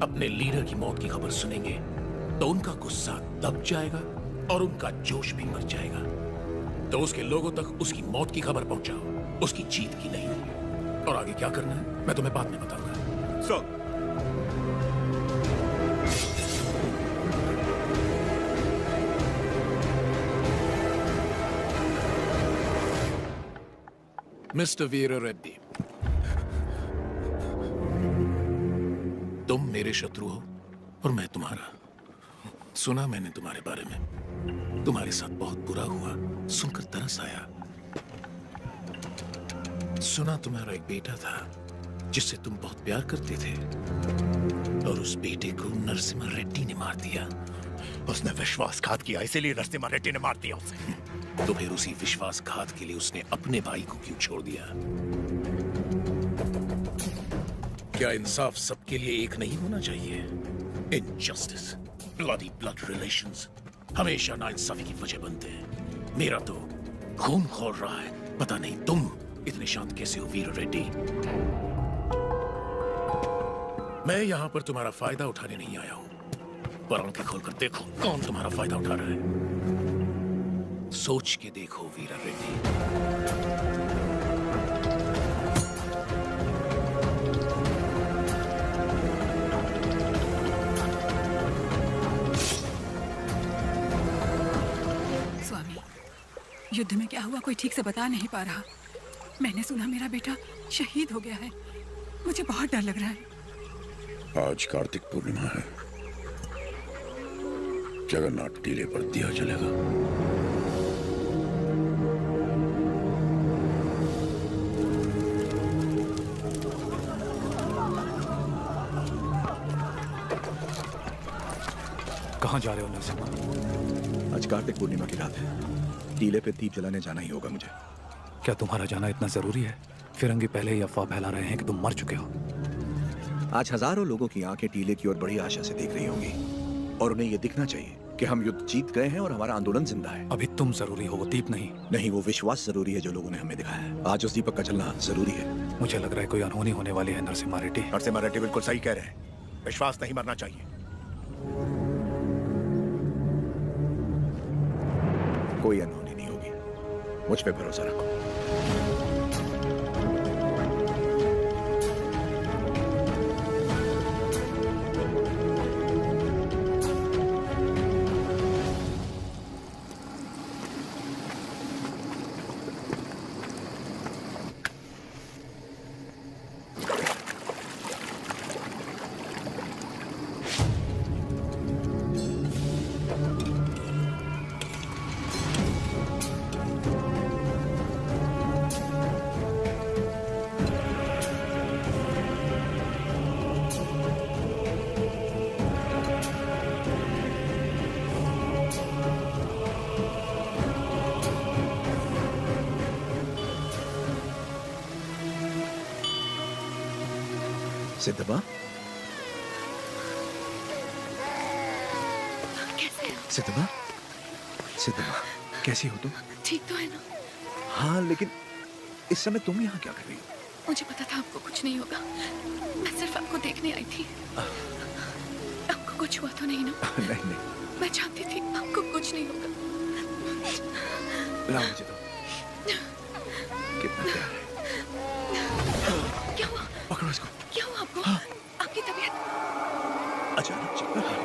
अपने लीडर की मौत की खबर सुनेंगे तो उनका गुस्सा दब जाएगा और उनका जोश भी मर जाएगा। तो उसके लोगों तक उसकी मौत की खबर पहुंचाओ, उसकी जीत की नहीं। और आगे क्या करना है मैं तुम्हें बाद में बताऊंगा। सर, मिस्टर वीर रेड्डी, तुम मेरे शत्रु हो और मैं तुम्हारा। सुना मैंने तुम्हारे बारे में, तुम्हारे साथ बहुत बुरा हुआ, सुनकर तरस आया। सुना तुम्हारा एक बेटा था जिससे तुम बहुत प्यार करते थे और उस बेटे को नरसिम्हा रेड्डी ने मार दिया। उसने विश्वासघात किया, इसीलिए नरसिम्हा रेड्डी ने मार दिया उसे। तो फिर उसी विश्वासघात के लिए उसने अपने भाई को क्यों छोड़ दिया? क्या इंसाफ सबके लिए एक नहीं होना चाहिए? इनजस्टिस, ब्लड रिलेशंस हमेशा नाइंसाफी की वजह बनते हैं। मेरा तो खून खौल रहा है। पता नहीं तुम इतने शांत कैसे हो वीर रेड्डी। मैं यहां पर तुम्हारा फायदा उठाने नहीं आया हूं, पर आंखें खोलकर देखो कौन तुम्हारा फायदा उठा रहा है। सोच के देखो वीर रेड्डी। युद्ध में क्या हुआ कोई ठीक से बता नहीं पा रहा। मैंने सुना मेरा बेटा शहीद हो गया है। मुझे बहुत डर लग रहा है। आज कार्तिक पूर्णिमा है। जगन्नाथ टीले पर दिया जलेगा। कहाँ जा रहे हो नरसिम्हा? आज कार्तिक पूर्णिमा की रात है। टीले पे दीप जलाने जाना ही होगा मुझे। क्या तुम्हारा जाना इतना जरूरी है? फिरंगी पहले ही अफवाह फैला रहे हैं कि तुम मर चुके हो। आज हजारों लोगों की आंखें टीले की ओर बड़ी आशा से देख रही होंगी और उन्हें यह दिखना चाहिए कि हम युद्ध जीत गए हैं और हमारा आंदोलन जिंदा है। अभी तुम जरूरी हो, वो दीप नहीं। नहीं, वो विश्वास जरूरी है जो लोगों ने हमें दिखाया है। आज उस दीपक का जलना जरूरी है। मुझे लग रहा है कोई अनहोनी होने वाली है नरसिम्हा रेड्डी। नरसिम्हा रेड्डी बिल्कुल सही कह रहे हैं। विश्वास नहीं मरना चाहिए। कोई अनहोनी नहीं होगी, मुझ पे भरोसा रखो। सिद्धबा, सिद्धबा, सिद्धबा, कैसी हो तुम? ठीक तो है ना? हाँ, लेकिन इस समय तुम यहाँ क्या कर रही हो? मुझे पता था आपको कुछ नहीं होगा। मैं सिर्फ आपको देखने आई थी। आपको कुछ हुआ तो नहीं ना? नहीं नहीं, मैं जानती थी आपको कुछ नहीं होगा। लाओ मुझे तो। कितना प्यार है। क्या हुआ? पकड़ो इसको। क्या हुआ आपको? आपकी तबीयत अचानक चक्कर आ रही।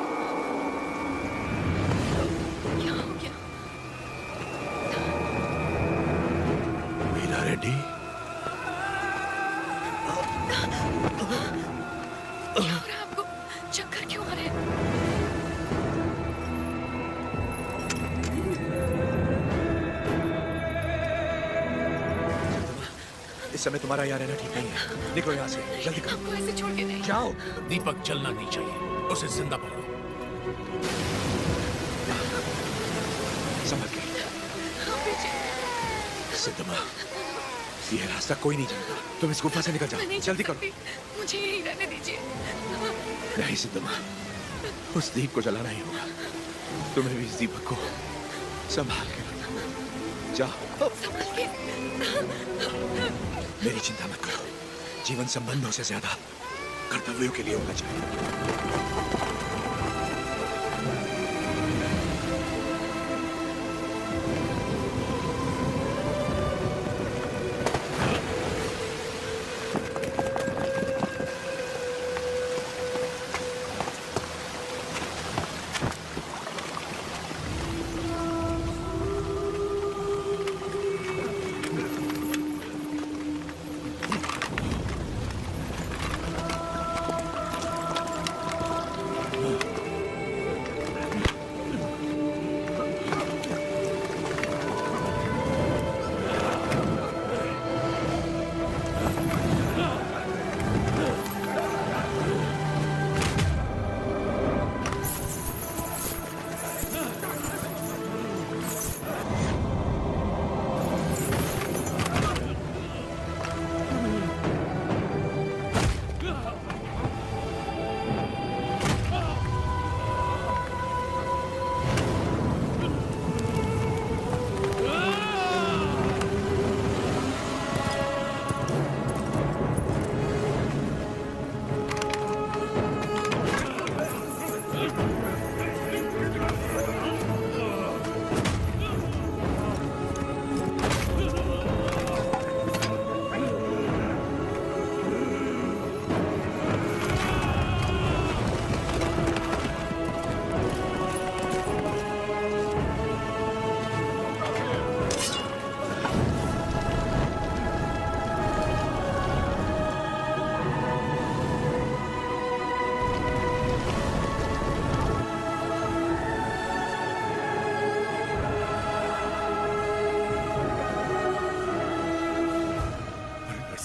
क्या हो गया? वीरा रेड्डी, क्या हो रहा है आपको? चक्कर क्यों आ रहे हैं? इस समय तुम्हारा यहाँ रहना ठीक नहीं है। निकलो यहाँ से, जल्दी करो। आपको ऐसे छोड़ के नहीं जाओ। दीपक चलना नहीं चाहिए, उसे जिंदा पकड़ो। संभल के। सिद्धमा, ये रास्ता कोई नहीं जानता। तुम इस गुफा से निकल जाओ, जल्दी करो। मुझे यही रहने दीजिए। नहीं सिद्धमा, उस दीप को जलाना ही होगा। तुम्हें भी इस दीपक को संभाल के रखना। जाओ। संभाल के। मेरी चिंता मत करो, जीवन संबंधों से ज्यादा कर्तव्यों के लिए होना चाहिए।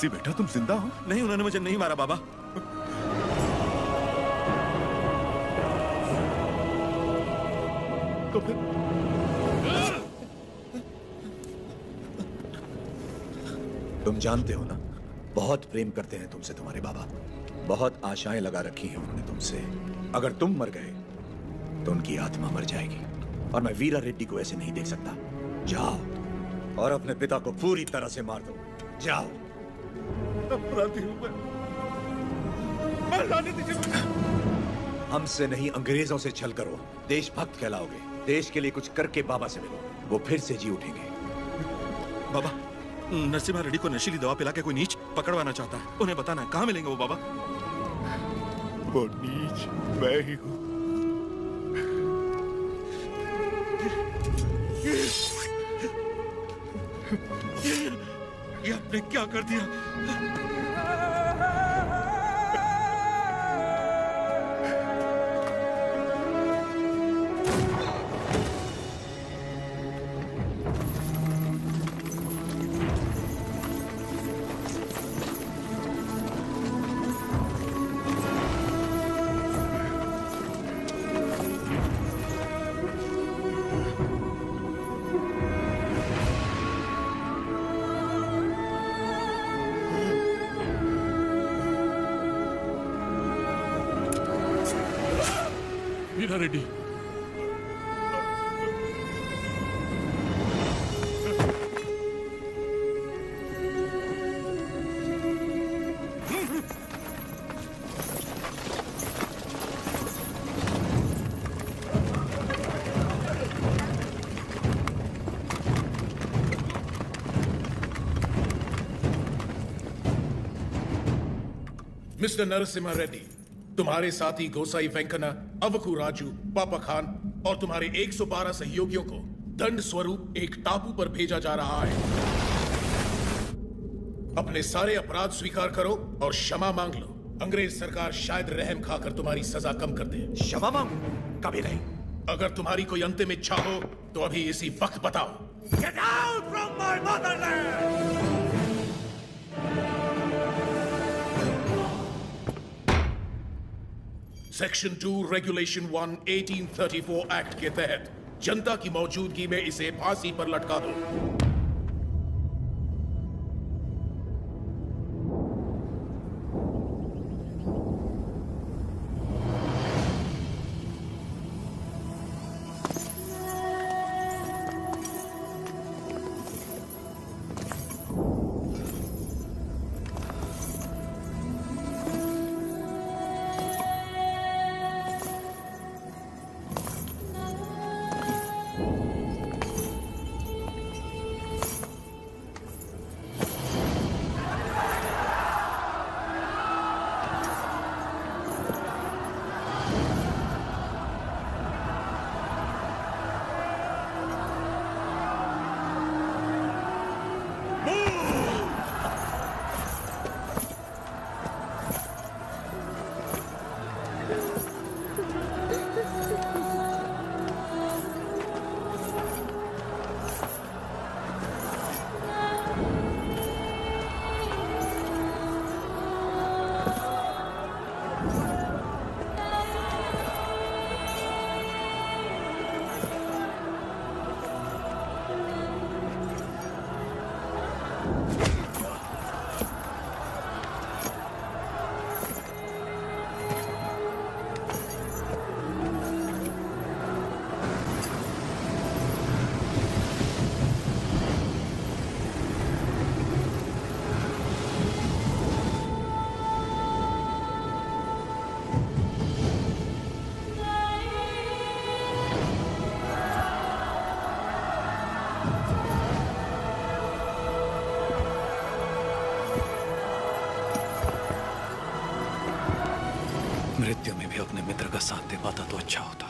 बेटा तुम जिंदा हो? नहीं, उन्होंने मुझे नहीं मारा बाबा। तो फिर तुम जानते हो ना, बहुत प्रेम करते हैं तुमसे तुम्हारे बाबा। बहुत आशाएं लगा रखी हैं उन्होंने तुमसे। अगर तुम मर गए तो उनकी आत्मा मर जाएगी, और मैं वीरा रेड्डी को ऐसे नहीं देख सकता। जाओ और अपने पिता को पूरी तरह से मार दो। जाओ। अपराधी हूं मैं जाने दीजिए मुझे। हमसे नहीं, अंग्रेजों से छल करो, देशभक्त कहलाओगे। देश के लिए कुछ करके बाबा से मिलो, वो फिर से जी उठेंगे। बाबा, नरसिम्हा रेड्डी को नशीली दवा पिला के कोई नीच पकड़वाना चाहता है। उन्हें बताना है कहाँ मिलेंगे वो बाबा। वो नीच मैं ही हूं। ये आपने क्या कर दिया? वीरा रेड्डी, मिस्टर नरसिम्हा रेड्डी, तुम्हारे साथी गोसाई वेंकना, अवकू राजू, पापा खान और तुम्हारे 112 सहयोगियों को दंड स्वरूप एक टापू पर भेजा जा रहा है। अपने सारे अपराध स्वीकार करो और क्षमा मांग लो। अंग्रेज सरकार शायद रहम खाकर तुम्हारी सजा कम कर दे। क्षमा मांगू? कभी नहीं। अगर तुम्हारी कोई अंतिम इच्छा हो तो अभी इसी वक्त बताओ। Get out from my motherland! Section 2 regulation 1 1834 act के तहत जनता की मौजूदगी में इसे फांसी पर लटका दो। मृत्यु में भी अपने मित्र का साथ दे पाता तो अच्छा होता।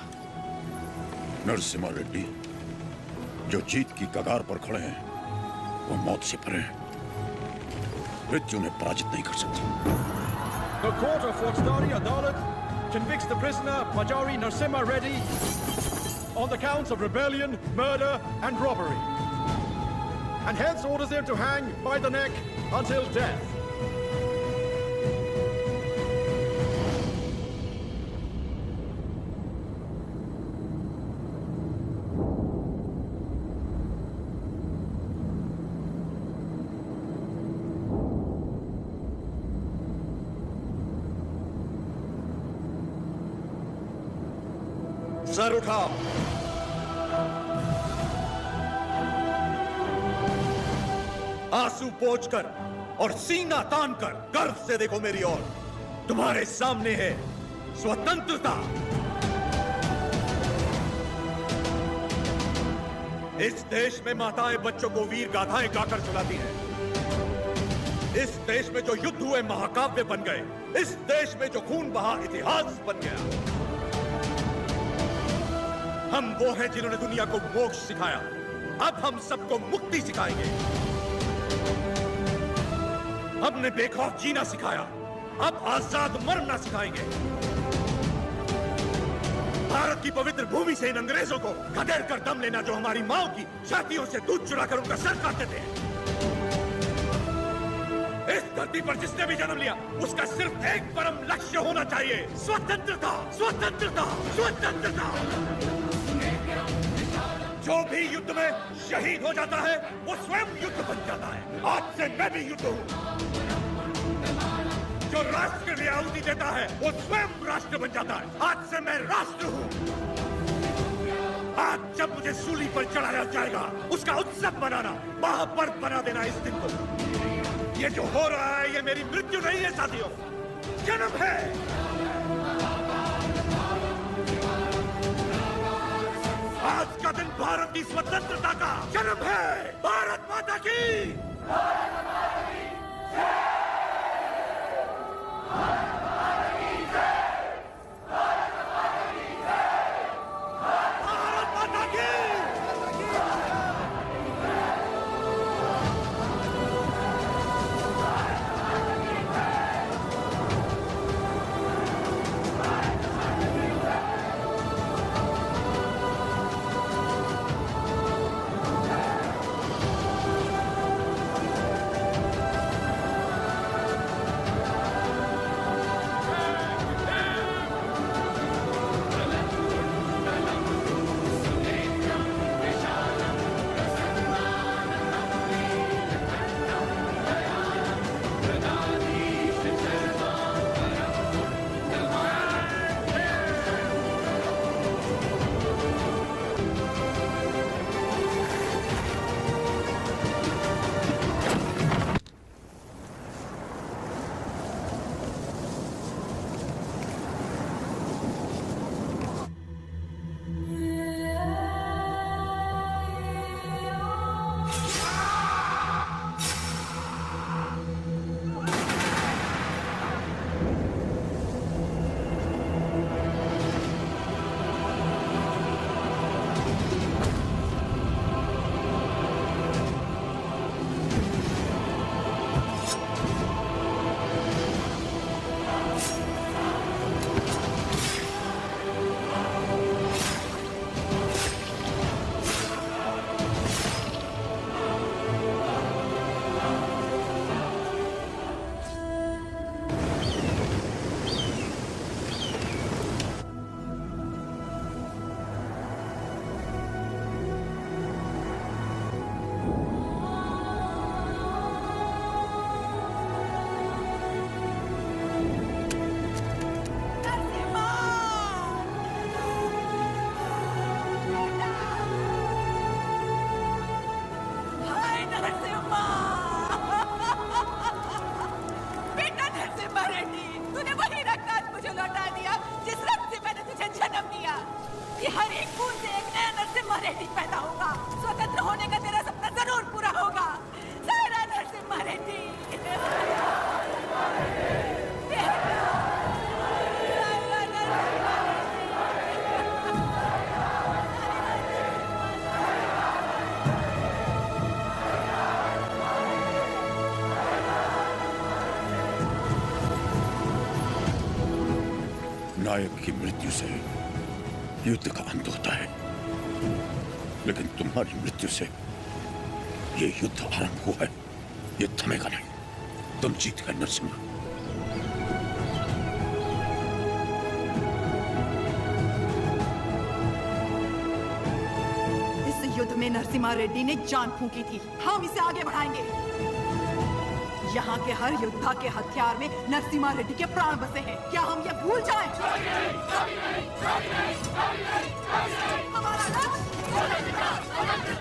नरसिम्हा रेड्डी जो जीत की कगार पर खड़े हैं वो मौत से परे हैं। मृत्यु ने पराजित नहीं कर सकती। The court of Fauxdari Adalat convicts the prisoner Pajari Narasimha Reddy on the counts of rebellion, murder and robbery, and hence orders him to hang by the neck until death. Sir उठाओ। आंसू पोंछकर और सीना तान कर गर्व से देखो मेरी ओर। तुम्हारे सामने है स्वतंत्रता। इस देश में माताएं बच्चों को वीर गाथाएं गाकर सुलाती हैं। इस देश में जो युद्ध हुए महाकाव्य बन गए। इस देश में जो खून बहा इतिहास बन गया। हम वो हैं जिन्होंने दुनिया को मोक्ष सिखाया। अब हम सबको मुक्ति सिखाएंगे। हमने बेखौफ जीना सिखाया। अब आजाद मरना सिखाएंगे। भारत की पवित्र भूमि से इन अंग्रेजों को खदेड़ कर दम लेना जो हमारी माओ की छातियों से दूध चुराकर उनका सर काटते थे। इस धरती पर जिसने भी जन्म लिया उसका सिर्फ एक परम लक्ष्य होना चाहिए। स्वतंत्रता, स्वतंत्रता, स्वतंत्रता। जो भी युद्ध में शहीद हो जाता है वो स्वयं युद्ध बन जाता है। आज से मैं भी युद्ध हूँ। जो राष्ट्र के लिए आहुति देता है वो स्वयं राष्ट्र बन जाता है। आज से मैं राष्ट्र हूँ। आज जब मुझे सूली पर चढ़ाया जाएगा उसका उत्सव मनाना, महापर्व बना देना इस दिन को। ये जो हो रहा है ये मेरी मृत्यु नहीं है साथियों, जन्म है। आज का दिन भारत की स्वतंत्रता का जन्म है। भारत माता की। नायक की मृत्यु से युद्ध का अंत होता है, लेकिन तुम्हारी मृत्यु से ये युद्ध आरंभ हुआ है। ये थमेगा नहीं। तुम जीत गए नरसिम्हा। इस युद्ध में नरसिम्हा रेड्डी ने जान फूंकी थी। हम इसे आगे बढ़ाएंगे। यहाँ के हर योद्धा के हथियार में नरसिम्हा रेड्डी के प्राण बसे हैं। क्या हम ये भूल जाएं? हमारा लक्ष्य